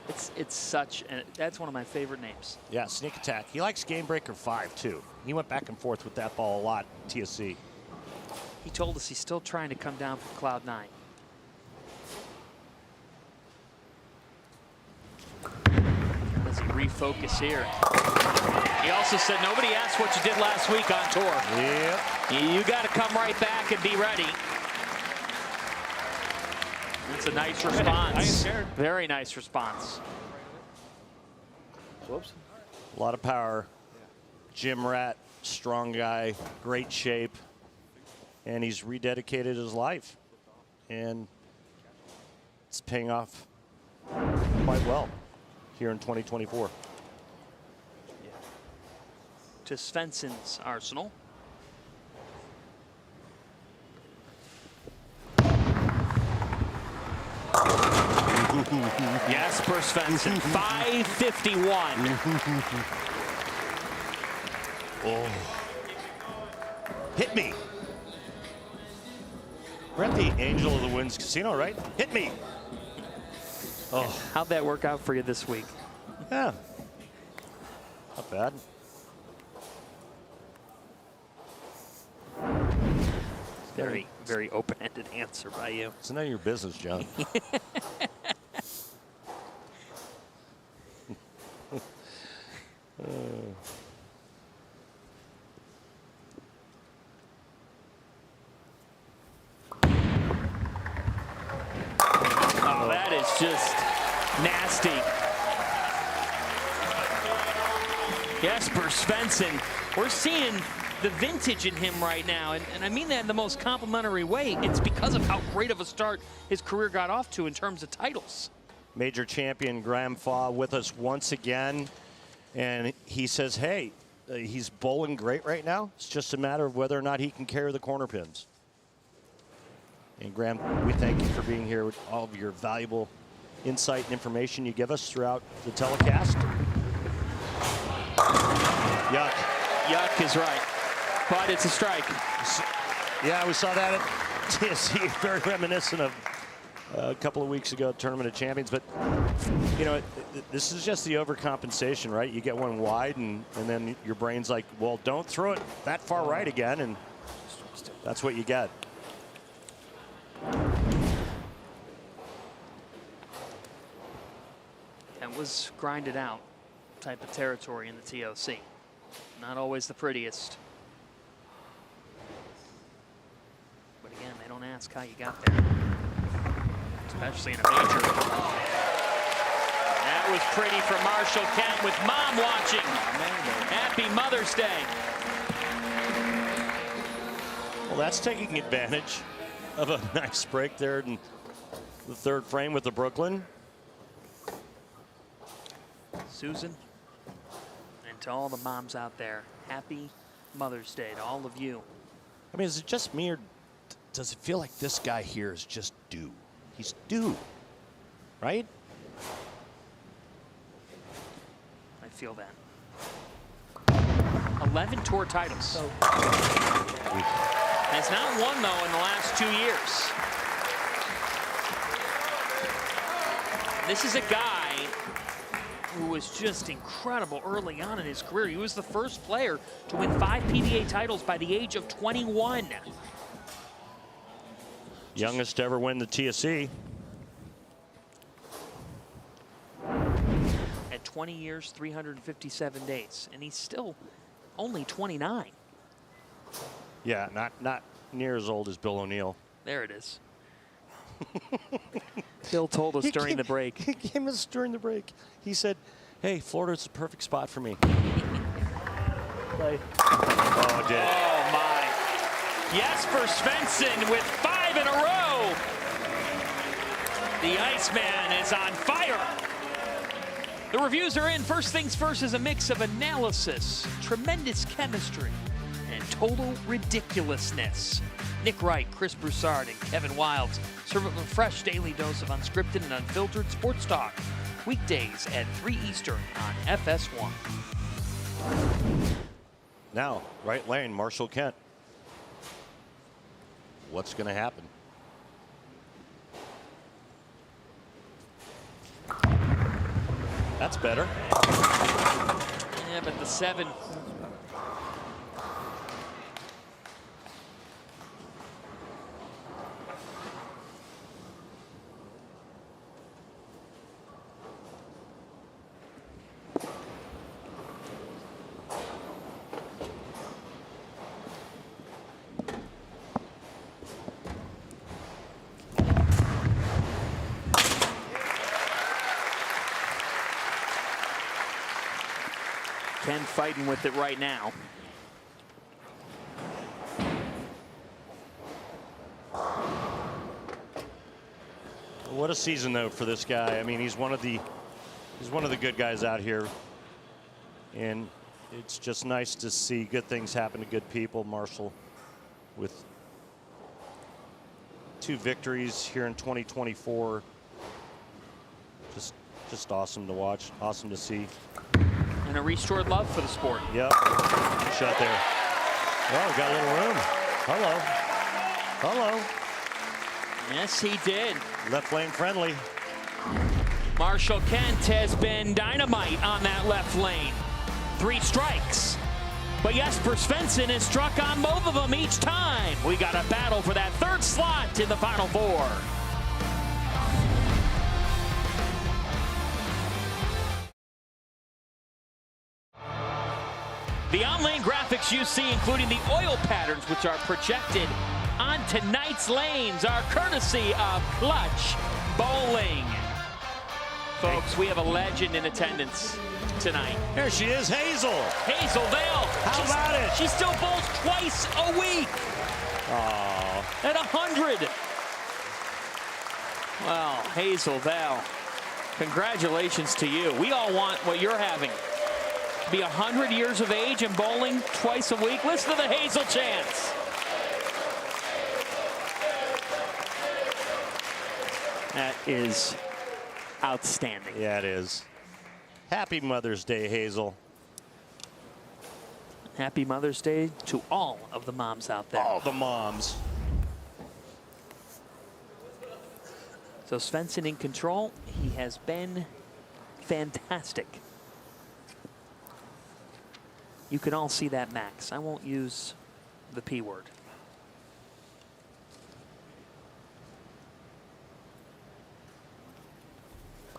It's such, that's one of my favorite names. Yeah, sneak attack. He likes Game Breaker 5, too. He went back and forth with that ball a lot, TSC. He told us he's still trying to come down from Cloud 9. Does he refocus here? He also said nobody asked what you did last week on tour. Yep. You got to come right back and be ready. That's a nice response. I ain't scared. Very nice response. Whoops. A lot of power. Gym rat, strong guy, great shape. And he's rededicated his life. And it's paying off quite well here in 2024. To Svensson's arsenal. Jesper Svensson, 551. Oh. Hit me. We're at the Angel of the Winds Casino, right? Hit me. Oh. How'd that work out for you this week? Yeah. Not bad. Very, very open-ended answer by you. It's none of your business, John. Oh, that is just nasty. Jesper Svensson, we're seeing the vintage in him right now, and I mean that in the most complimentary way. It's because of how great of a start his career got off to in terms of titles. Major champion Graham Faw with us once again, and he says, hey, he's bowling great right now. It's just a matter of whether or not he can carry the corner pins. And Graham, we thank you for being here with all of your valuable insight and information you give us throughout the telecast. Yuck. Yuck is right, but it's a strike. Yeah, we saw that at TSC, very reminiscent of a couple of weeks ago, Tournament of Champions. But, you know, this is just the overcompensation, right? You get one wide, and then your brain's like, well, don't throw it that far right again, and that's what you get. That was grinded out type of territory in the TOC. Not always the prettiest. But again, they don't ask how you got there. Especially in a major. That was pretty for Marshall Kent with Mom watching. Happy Mother's Day. Well, that's taking advantage of a nice break there in the third frame with the Brooklyn. Susan, and to all the moms out there, happy Mother's Day to all of you. I mean, is it just me, or does it feel like this guy here is just due? He's due, right? I feel that. 11 tour titles. Has not won, though, in the last 2 years. This is a guy who was just incredible early on in his career. He was the first player to win 5 PBA titles by the age of 21. Youngest to ever win the TSC. 20 years, 357 days, and he's still only 29. Yeah, not near as old as Bill O'Neill. There it is. Bill told us during the break. He came us during the break. He said, "Hey, Florida's the perfect spot for me." Play. Oh, it did. Oh my! Jesper Svensson with 5 in a row. The Iceman is on fire. The reviews are in. First things first is a mix of analysis, tremendous chemistry, and total ridiculousness. Nick Wright, Chris Broussard, and Kevin Wilds serve up a fresh daily dose of unscripted and unfiltered sports talk. Weekdays at 3 Eastern on FS1. Now, right lane, Marshall Kent. What's going to happen? That's better. Yeah, but the 7. Ken fighting with it right now. What a season though for this guy. I mean, he's one of the good guys out here, and it's just nice to see good things happen to good people. Marshall with 2 victories here in 2024. Just awesome to watch, awesome to see. And a restored love for the sport. Yep. Shut there. Oh, got a little room. Hello. Hello. Yes, he did. Left lane friendly. Marshall Kent has been dynamite on that left lane. 3 strikes. But Jesper Svensson has struck on both of them each time. We got a battle for that 3rd slot in the Final 4. The on-lane graphics you see, including the oil patterns, which are projected on tonight's lanes, are courtesy of Clutch Bowling. Folks, we have a legend in attendance tonight. Here she is, Hazel. Hazel Vale. How about it? She still bowls twice a week. Oh. At 100. Well, Hazel Vale, congratulations to you. We all want what you're having. Be 100 years of age and bowling twice a week. Listen to the Hazel chants. That is outstanding. Yeah, it is. Happy Mother's Day, Hazel. Happy Mother's Day to all of the moms out there. All the moms. So Svensson in control. He has been fantastic. You can all see that, Max. I won't use the P word.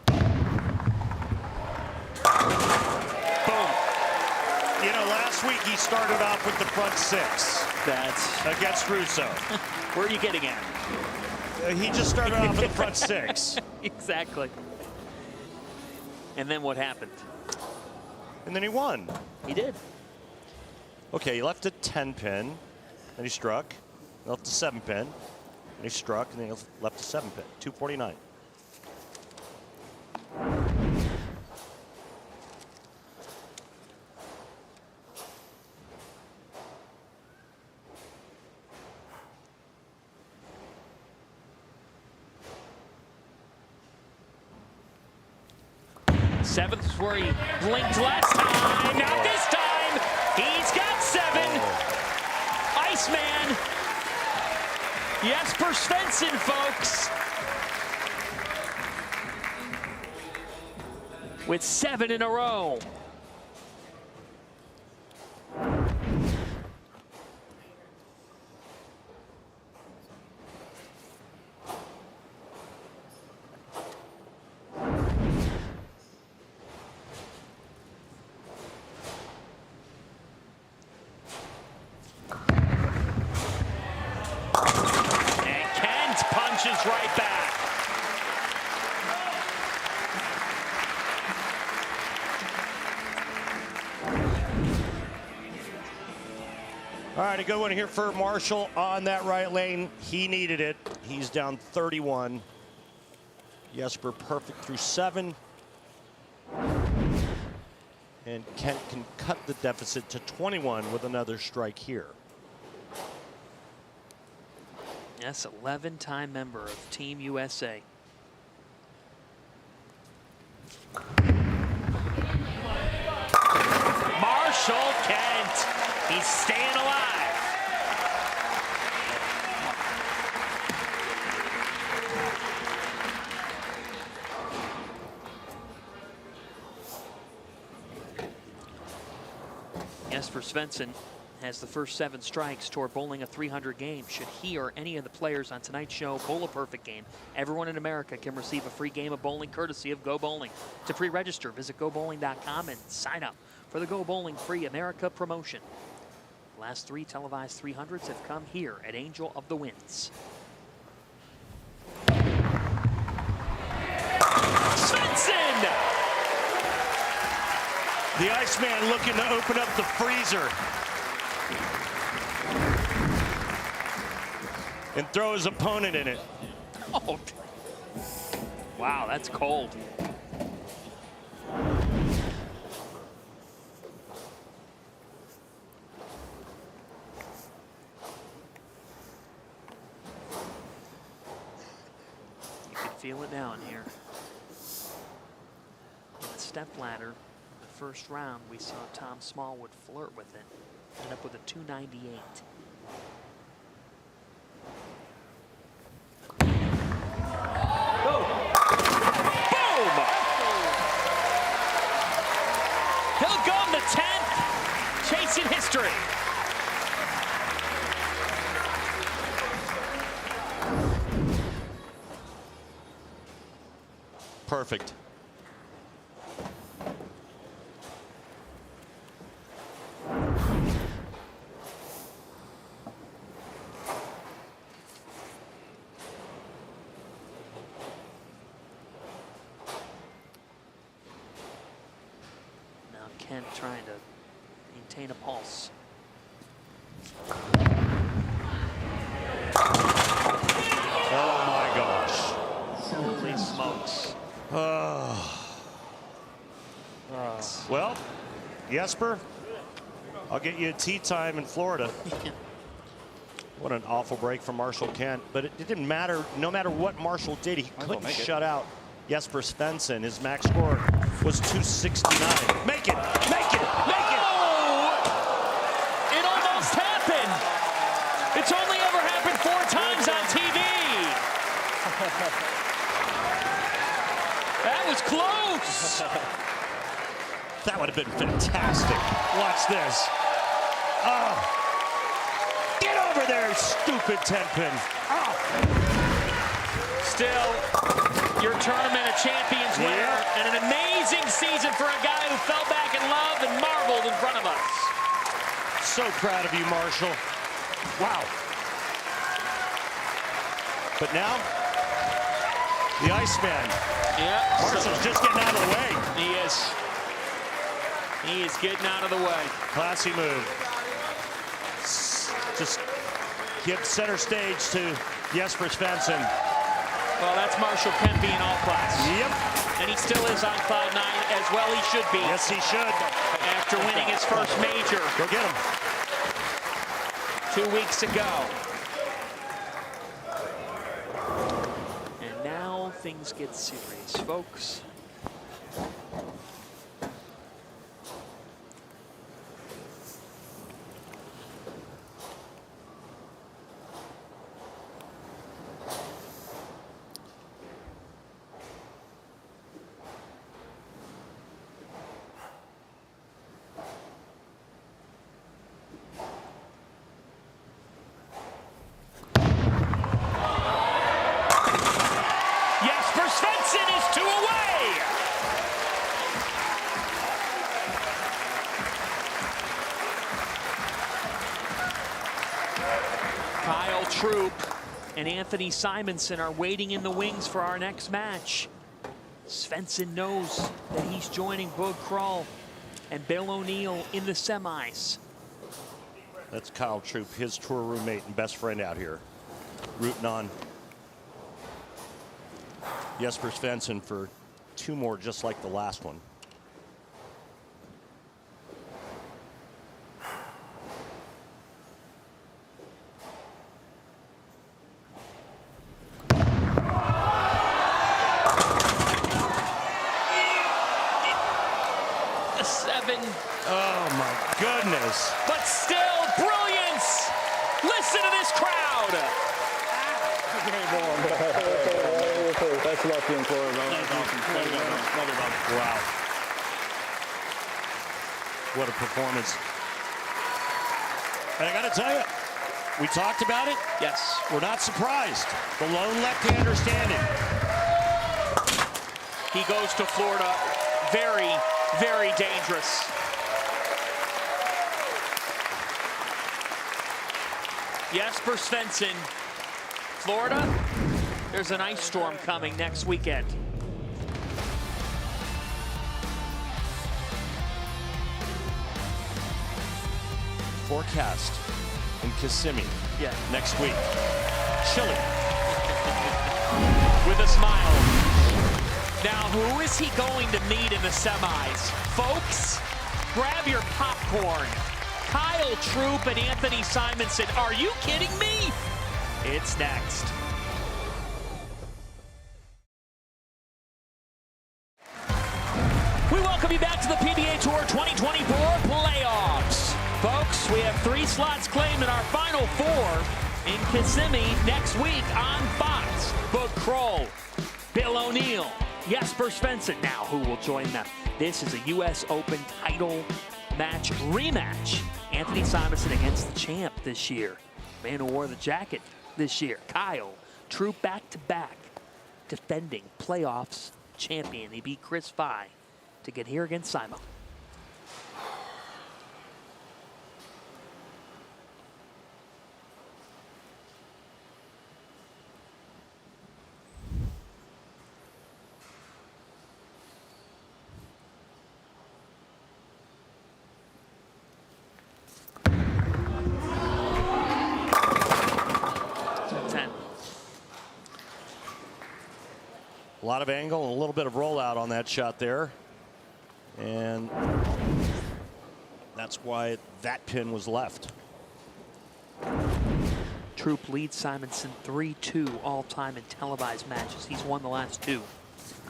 Boom. You know, last week he started off with the front 6. That's against Russo. Where are you getting at? He just started off with the front 6. Exactly. And then what happened? And then he won. He did. Okay, he left a 10 pin, then he struck. He left a 7 pin, and he struck, and then he left a 7 pin. 249. Seventh is where he blinked last time. Not this time. He's got 7. Iceman. Jesper Svensson, folks. With 7 in a row. good one here for Marshall on that right lane. He needed it. He's down 31. Jesper perfect through 7. And Kent can cut the deficit to 21 with another strike here. Yes, 11-time member of Team USA. Marshall Kent, he's staying alive. Jesper Svensson has the first 7 strikes toward bowling a 300 game. Should he or any of the players on tonight's show bowl a perfect game, everyone in America can receive a free game of bowling courtesy of Go Bowling. To pre-register, visit GoBowling.com and sign up for the Go Bowling Free America promotion. The last 3 televised 300s have come here at Angel of the Winds. Svensson! The Iceman looking to open up the freezer. And throw his opponent in it. Oh. Wow, that's cold. You can feel it now in here. In the step ladder, the first round, we saw Tom Smallwood flirt with it. Ended up with a 298. He'll go in the 10th, chasing history. Perfect. Kent trying to maintain a pulse. Oh my gosh. Holy smokes. Well, Jesper, I'll get you a tea time in Florida. What an awful break from Marshall Kent. But it didn't matter. No matter what Marshall did, he couldn't shut out Jesper Svensson. His max score was 269. Make it! Make it! Make it! Oh! It almost happened. It's only ever happened 4 times on TV. That was close. That would have been fantastic. Watch this. Oh. Get over there, stupid 10-pin. Oh. Still, your Tournament of Champions winner, and an amazing season for a guy who fell back in love and marveled in front of us. So proud of you, Marshall. Wow. But now, the Iceman. Yeah. Marshall's just getting out of the way. He is. He is getting out of the way. Classy move. Just give center stage to Jesper Svensson. Well, that's Marshall Kent being all class. Yep. And he still is on cloud 9, as well he should be. Yes, he should. After winning his first major. Go get him. 2 weeks ago. And now things get serious, folks. Troop and Anthony Simonson are waiting in the wings for our next match. Svensson knows that he's joining Bug Krull and Bill O'Neill in the semis. That's Kyle Troop, his tour roommate and best friend out here, rooting on Jesper Svensson for 2 more just like the last one. A 7. Oh my goodness. But still, brilliance. Listen to this crowd. That's lucky in Florida. Wow. What a performance. And I got to tell you, we talked about it. Yes. We're not surprised. The lone left-hander standing. He goes to Florida. Very, very dangerous. Jesper Svensson, Florida. There's an ice storm coming next weekend. Forecast in Kissimmee next week. Chilly. With a smile. Now, who is he going to meet in the semis? Folks, grab your popcorn. Kyle Troop and Anthony Simonson. Are you kidding me? It's next. We welcome you back to the PBA Tour 2024 Playoffs. Folks, we have 3 slots claimed in our final 4 in Kissimmee next week on Fox. Book Kroll, Bill O'Neill, Jesper Svensson. Now, who will join them? This is a U.S. Open title match rematch. Anthony Simonson against the champ this year. Man who wore the jacket this year. Kyle Troop back-to-back defending playoffs champion. He beat Chris Fye to get here against Simo. A lot of angle and a little bit of rollout on that shot there. And that's why that pin was left. Troop leads Simonson 3-2 all-time in televised matches. He's won the last 2.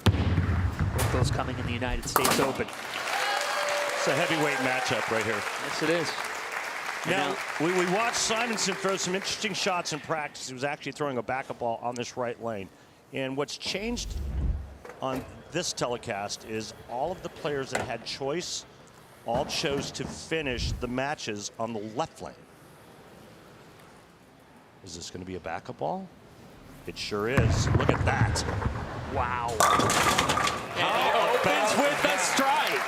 Both those coming in the United States Open. It's a heavyweight matchup right here. Yes, it is. Now, we watched Simonson throw some interesting shots in practice. He was actually throwing a backup ball on this right lane. And what's changed on this telecast is all of the players that had choice all chose to finish the matches on the left lane. Is this going to be a backup ball? It sure is. Look at that. Wow. And he opens with a strike.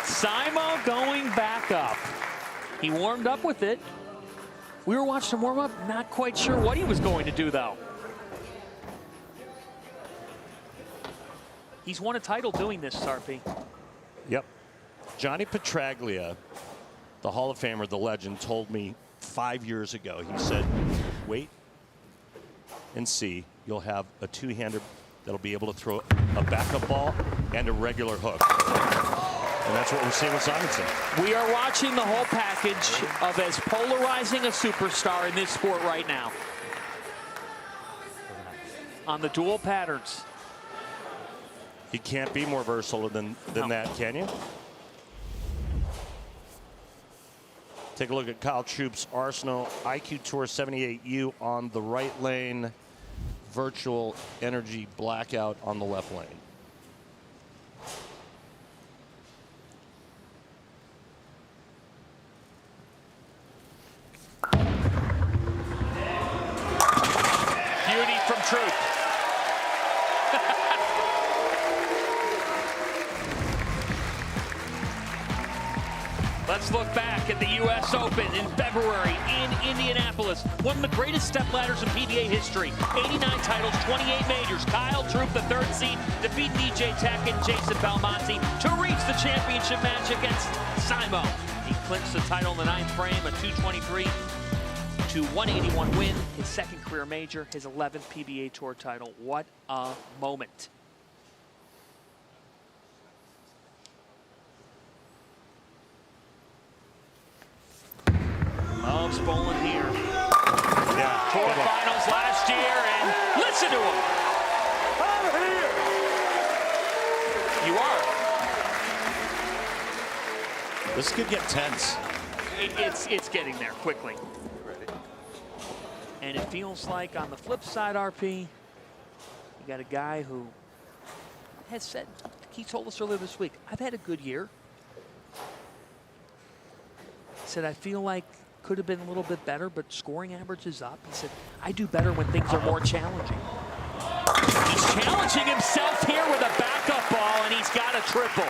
Simo going back up. He warmed up with it. We were watching him warm up. Not quite sure what he was going to do, though. He's won a title doing this, Sarpy. Yep. Johnny Petraglia, the Hall of Famer, the legend, told me 5 years ago, he said, wait and see. You'll have a two-hander that'll be able to throw a backup ball and a regular hook. And that's what we're seeing with Simonson. We are watching the whole package of as polarizing a superstar in this sport right now. On the dual patterns. He can't be more versatile than that, can you? Take a look at Kyle Troop's Arsenal IQ Tour 78U on the right lane. Virtual energy blackout on the left lane. Beauty from Troop. Let's look back at the U.S. Open in February in Indianapolis. One of the greatest step ladders in PBA history. 89 titles, 28 majors. Kyle Troop, the 3rd seed, defeating EJ Tech and Jason Belmonte to reach the championship match against Simo. He clinched the title in the 9th frame, a 223 to 181 win, his second career major, his 11th PBA Tour title. What a moment. Loves bowling here. Yeah. Quarterfinals last year, and listen to him. You are. This could get tense. It's getting there quickly. And it feels like on the flip side, RP, you got a guy who has said, he told us earlier this week, I've had a good year. He said, I feel like could have been a little bit better, but scoring average is up. He said, I do better when things are more challenging. He's challenging himself here with a backup ball, and he's got a triple.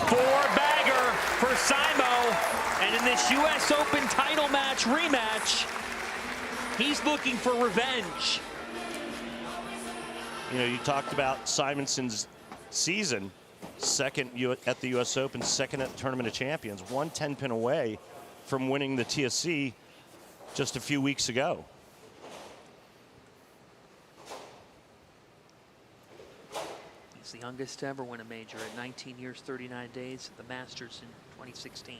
Four-bagger for Simo, and in this U.S. Open title match rematch, he's looking for revenge. You know, you talked about Simonson's season, second at the U.S. Open, second at the Tournament of Champions, 1 10-pin away from winning the TSC just a few weeks ago. He's the youngest to ever win a major at 19 years, 39 days at the Masters in 2016.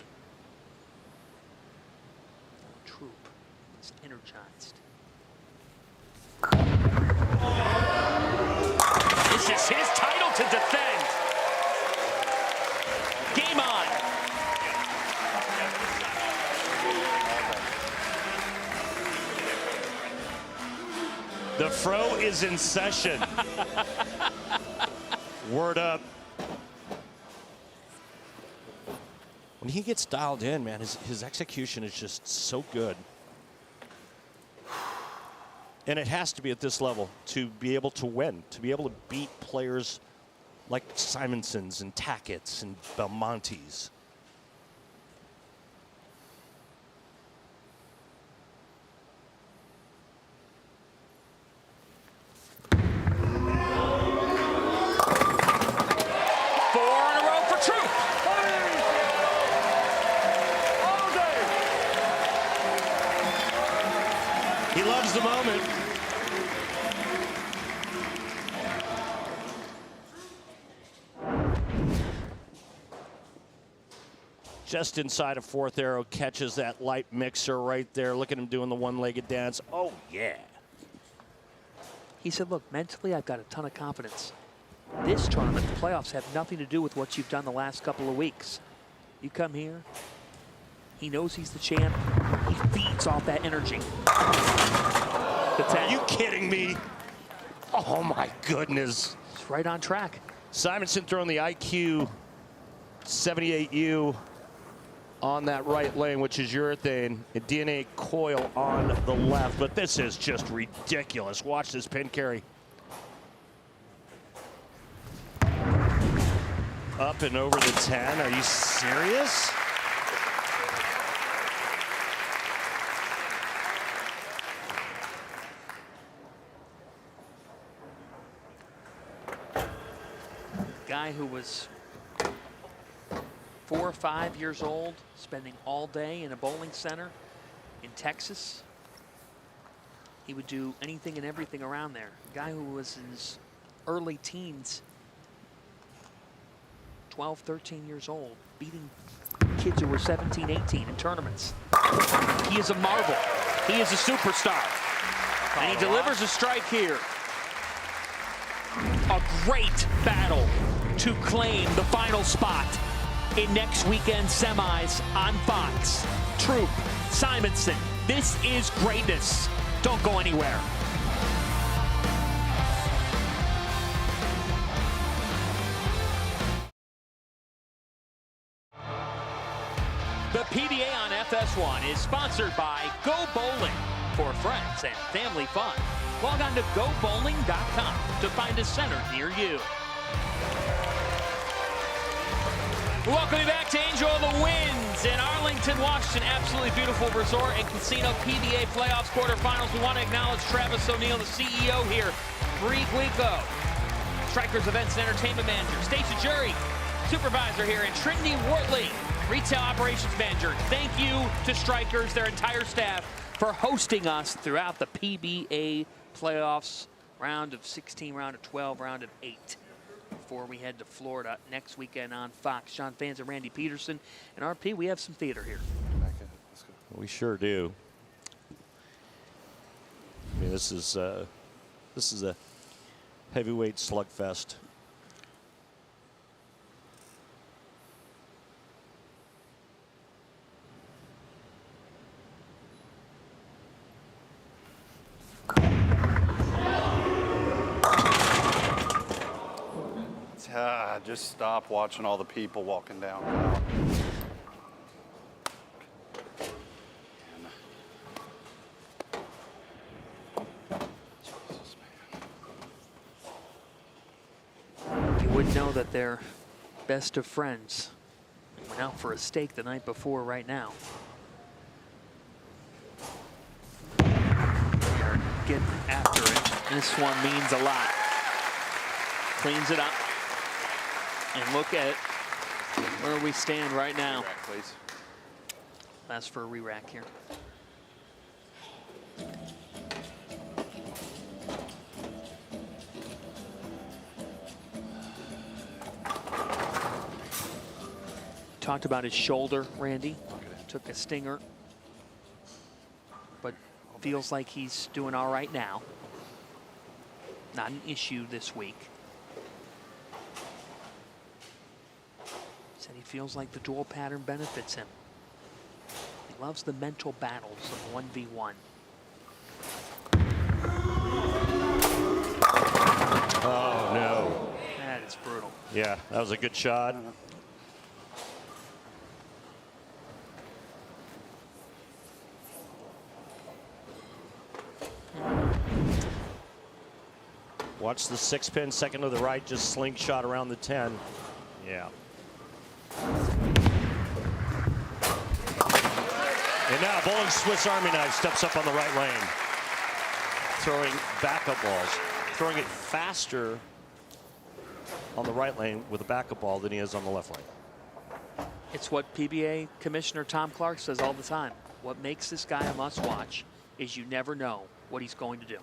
Troop is energized. This is his title to defend. Game on. The fro is in session. Word up. When he gets dialed in, man, his execution is just so good. And it has to be at this level to be able to win, to be able to beat players like Simonsons and Tackett's and Belmontes. He loves the moment. Just inside of fourth arrow, catches that light mixer right there. Look at him doing the one-legged dance. Oh, yeah. He said, look, mentally, I've got a ton of confidence. This tournament, the playoffs, have nothing to do with what you've done the last couple of weeks. You come here, he knows he's the champ. He feeds off that energy. Are you kidding me? Oh, my goodness. It's right on track. Simonson throwing the IQ 78U on that right lane, which is urethane, and DNA coil on the left. But this is just ridiculous. Watch this pin carry. Up and over the 10. Are you serious? Guy who was 4 or 5 years old, spending all day in a bowling center in Texas. He would do anything and everything around there. A guy who was in his early teens, 12, 13 years old, beating kids who were 17, 18 in tournaments. He is a marvel. He is a superstar. And he delivers a strike here. A great battle to claim the final spot in next weekend's semis on Fox. Troop, Simonson, this is greatness. Don't go anywhere. The PBA on FS1 is sponsored by Go Bowling. for friends and family fun. Log on to gobowling.com to find a center near you. Welcome you back to Angel of the Winds in Arlington, Washington. Absolutely beautiful resort and casino. PBA Playoffs quarterfinals. We want to acknowledge Travis O'Neill, the CEO here. Bree Guico, Strikers Events and Entertainment Manager. Stacia Jury, Supervisor here. And Trinity Wortley, Retail Operations Manager. Thank you to Strikers, their entire staff, for hosting us throughout the PBA Playoffs. Round of 16, round of 12, round of 8. Before we head to Florida next weekend on Fox. John Fans and Randy Pedersen. And RP, we have some theater here. We sure do. I mean, this is a heavyweight slugfest. Just stop watching all the people walking down. You would know that they're best of friends. Went out for a steak the night before right now. They're getting after it. This one means a lot. Cleans it up. And look at where we stand right now. Please. That's for a re-rack here. Talked about his shoulder, Randy. Took a stinger, but feels like he's doing all right now. Not an issue this week. Said he feels like the dual pattern benefits him. He loves the mental battles of 1v1. Oh, no. That is brutal. Yeah, that was a good shot. Watch the 6-pin, second to the right, just slingshot around the 10. Yeah. And now Bowling Swiss Army knife steps up on the right lane. Throwing backup balls. Throwing it faster on the right lane with a backup ball than he is on the left lane. It's what PBA Commissioner Tom Clark says all the time. What makes this guy a must-watch is you never know what he's going to do.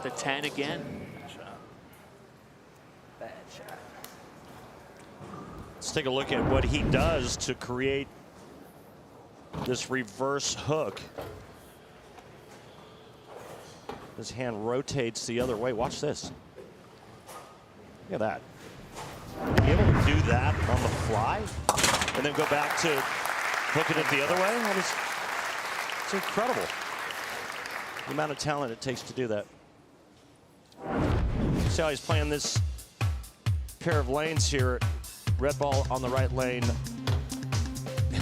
The 10 again. Bad shot. Let's take a look at what he does to create this reverse hook. His hand rotates the other way. Watch this. Look at that. Be able to do that on the fly and then go back to hooking it the other way. That is, it's incredible. The amount of talent it takes to do that. See how he's playing this pair of lanes here. Red ball on the right lane.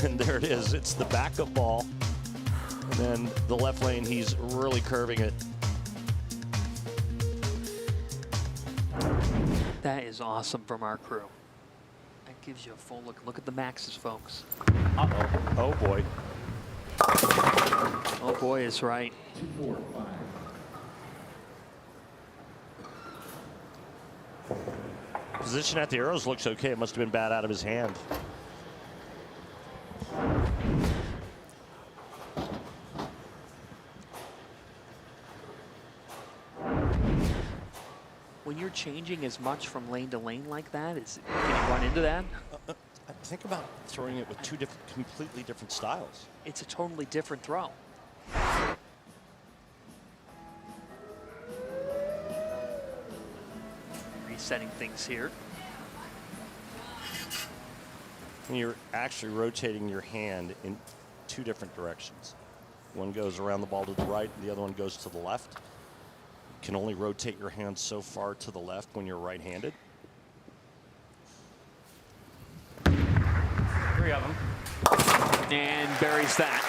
And there it is. It's the backup ball. And then the left lane, he's really curving it. That is awesome from our crew. That gives you a full look. Look at the maxes, folks. Uh-oh. Oh, boy. Oh, boy is right. 2-4-5. Position at the arrows looks okay. It must have been bad out of his hand. When you're changing as much from lane to lane like that, can you run into that? Think about throwing it with two completely different styles. It's a totally different throw. Resetting things here. And you're actually rotating your hand in two different directions. One goes around the ball to the right, and the other one goes to the left. can only rotate your hand so far to the left when you're right-handed. 3 of them. And buries that.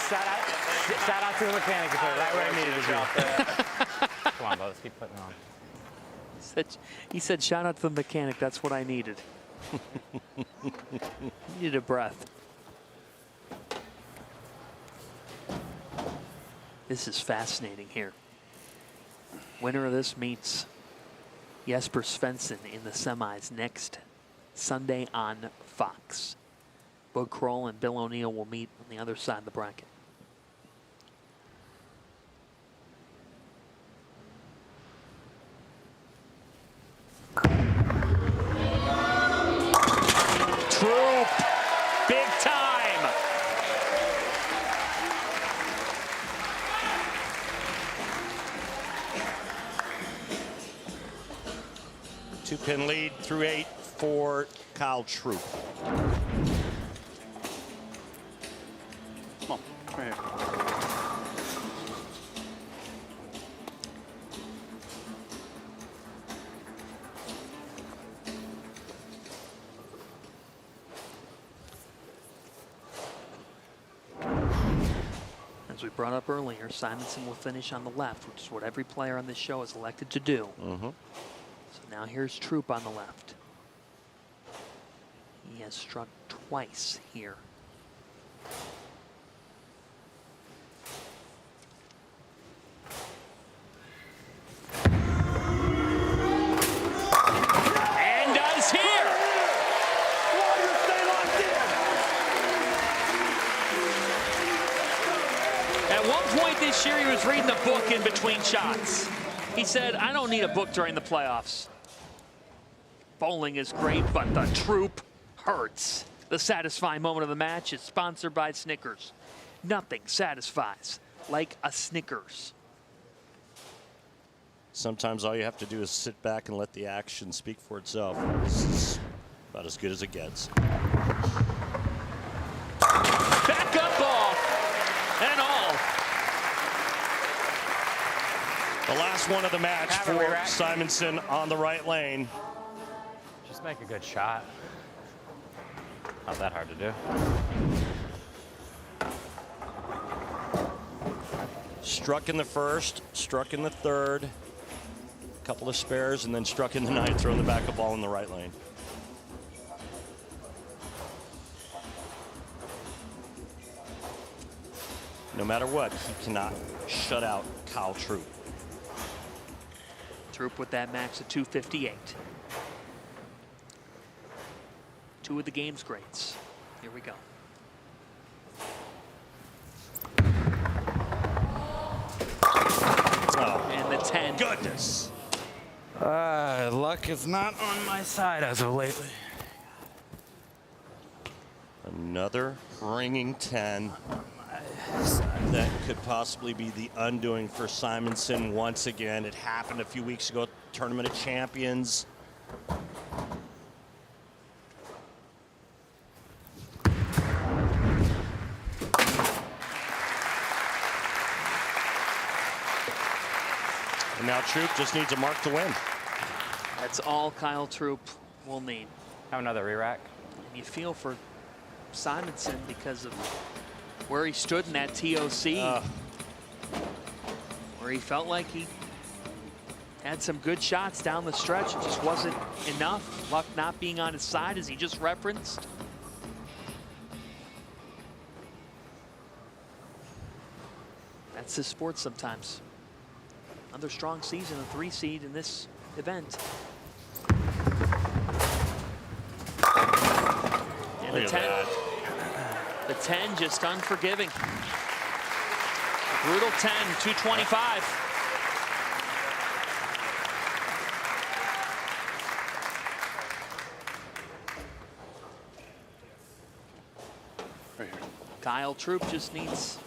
Shout out to the mechanic who put it right where I needed to be. Come on, let's keep putting it on. He said, shout out to the mechanic. That's what I needed. Needed a breath. This is fascinating here. Winner of this meets Jesper Svensson in the semis next Sunday on Fox. Bud Kroll and Bill O'Neill will meet on the other side of the bracket. Troop, big time. Two-pin lead through 8 for Kyle Troop. Come on, right here. As we brought up earlier, Simonson will finish on the left, which is what every player on this show is elected to do. So now here's Troop on the left. He has struck twice here. And does here. At one point this year, he was reading a book in between shots. He said, I don't need a book during the playoffs. Bowling is great, but the Troop hurts. The satisfying moment of the match is sponsored by Snickers. Nothing satisfies like a Snickers. Sometimes all you have to do is sit back and let the action speak for itself. This is about as good as it gets. Back up ball and all. The last one of the match Have it, for Ray-Rat. Simonson on the right lane. Just make a good shot. Not that hard to do. Struck in the first, struck in the third, couple of spares, and then struck in the ninth, throwing the backup ball in the right lane. No matter what, he cannot shut out Kyle Troop. Troop with that max of 258. Two of the game's greats. Here we go. Oh, and the 10. Goodness. Luck is not on my side as of lately. Another ringing 10. That could possibly be the undoing for Simonson once again. It happened a few weeks ago, Tournament of Champions. And now Troop just needs a mark to win. That's all Kyle Troop will need. Have another re-rack. And you feel for Simonson because of where he stood in that TOC. Where he felt like he had some good shots down the stretch. It just wasn't enough. Luck not being on his side, as he just referenced. That's his sport sometimes. Another strong season, a 3 seed in this event. And the 10. The 10 just unforgiving. A brutal 10, 225. Right here. Kyle Troop just needs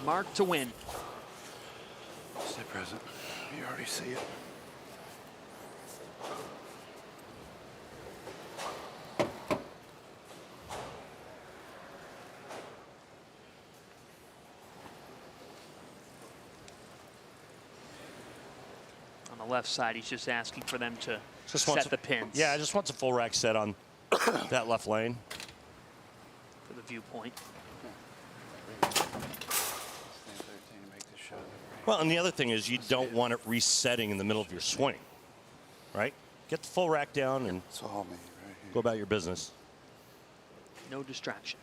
a mark to win. Stay present. You already see it. the left side. He's just asking for them to Just set the pins. Yeah, just wants a full rack set on that left lane. For the viewpoint. Well, and the other thing is you don't want it resetting in the middle of your swing, right? Get the full rack down and go about your business. No distraction.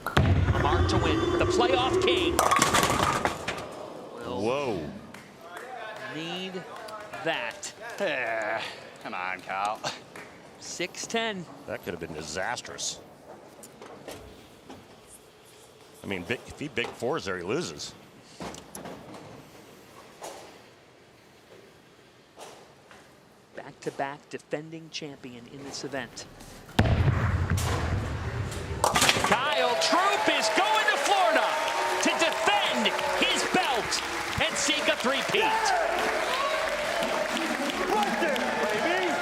A mark to win. The playoff king. Whoa. Need that. Come on, Kyle. 6-10. That could have been disastrous. I mean, if he big fours there, he loses. Back-to-back defending champion in this event. Kyle Troop is going to Florida to defend his belt and seek a three-peat. Right there, baby.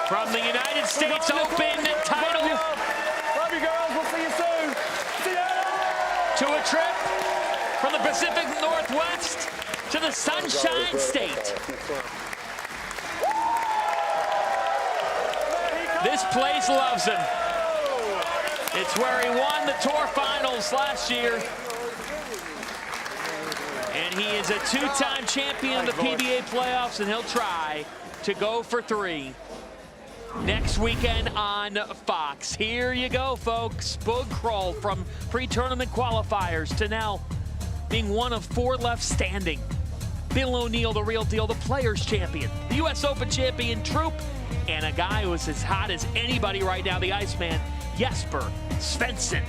From the United States Open title. Love you, girls. We'll see you soon. See ya. To a trip from the Pacific Northwest to the Sunshine State. This place loves him. It's where he won the Tour Finals last year. And he is a two-time champion of the PBA Playoffs, and he'll try to go for 3 next weekend on Fox. Here you go, folks. Boog Kroll from pre-tournament qualifiers to now being one of 4 left standing. Bill O'Neill, the real deal, the Players Champion, the U.S. Open Champion Troop, and a guy who is as hot as anybody right now, the Iceman, Jesper Svensson.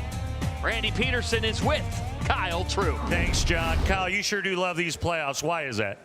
Randy Pedersen is with Kyle Troop. Thanks, John. Kyle, you sure do love these playoffs. Why is that?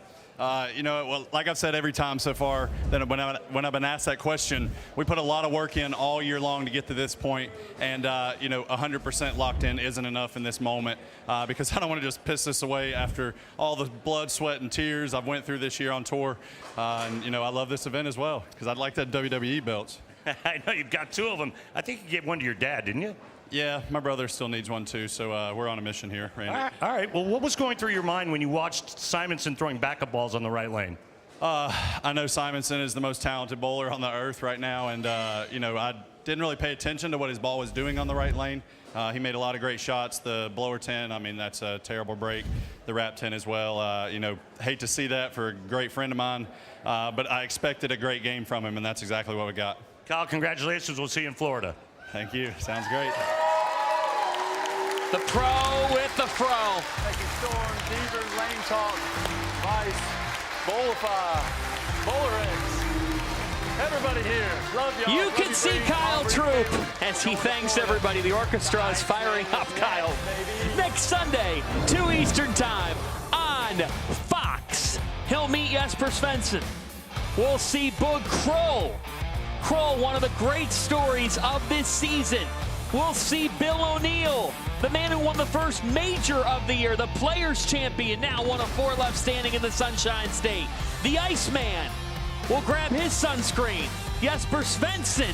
You know, well, like I've said every time so far, that when I've been asked that question, we put a lot of work in all year long to get to this point, and you know, 100% locked in isn't enough in this moment because I don't want to just piss this away after all the blood, sweat, and tears I've went through this year on tour. And you know, I love this event as well because I'd like that WWE belts. I know you've got 2 of them. I think you gave one to your dad, didn't you? Yeah, my brother still needs one too, so we're on a mission here, Randy. All right. Well, what was going through your mind when you watched Simonson throwing backup balls on the right lane? I know Simonson is the most talented bowler on the earth right now, and you know, I didn't really pay attention to what his ball was doing on the right lane. He made a lot of great shots. The blower 10, I mean, that's a terrible break. The wrap 10 as well. You know, hate to see that for a great friend of mine, but I expected a great game from him, and that's exactly what we got. Kyle, congratulations. We'll see you in Florida. Thank you. Sounds great. The pro with the fro. Taking Storm, Beavers, Lane Talk, Vice, Bowlify, Bowlerex. Everybody here. Love y'all. You can see Kyle Troop as he thanks everybody. The orchestra is firing up Kyle. Next Sunday, 2 Eastern Time on Fox. He'll meet Jesper Svensson. We'll see Boog Kroll. Kroll, one of the great stories of this season. We'll see Bill O'Neill, the man who won the first major of the year, the Players Champion, now one of 4 left standing in the Sunshine State. The Iceman will grab his sunscreen. Jesper Svensson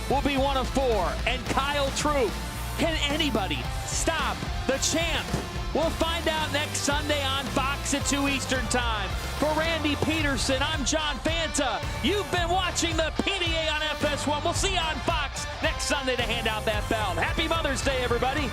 will be one of 4. And Kyle Troop. Can anybody stop the champ? We'll find out next Sunday on Fox at 2 Eastern Time. For Randy Pedersen, I'm John Fanta. You've been watching the PBA on FS1. We'll see you on Fox next Sunday to hand out that belt. Happy Mother's Day, everybody.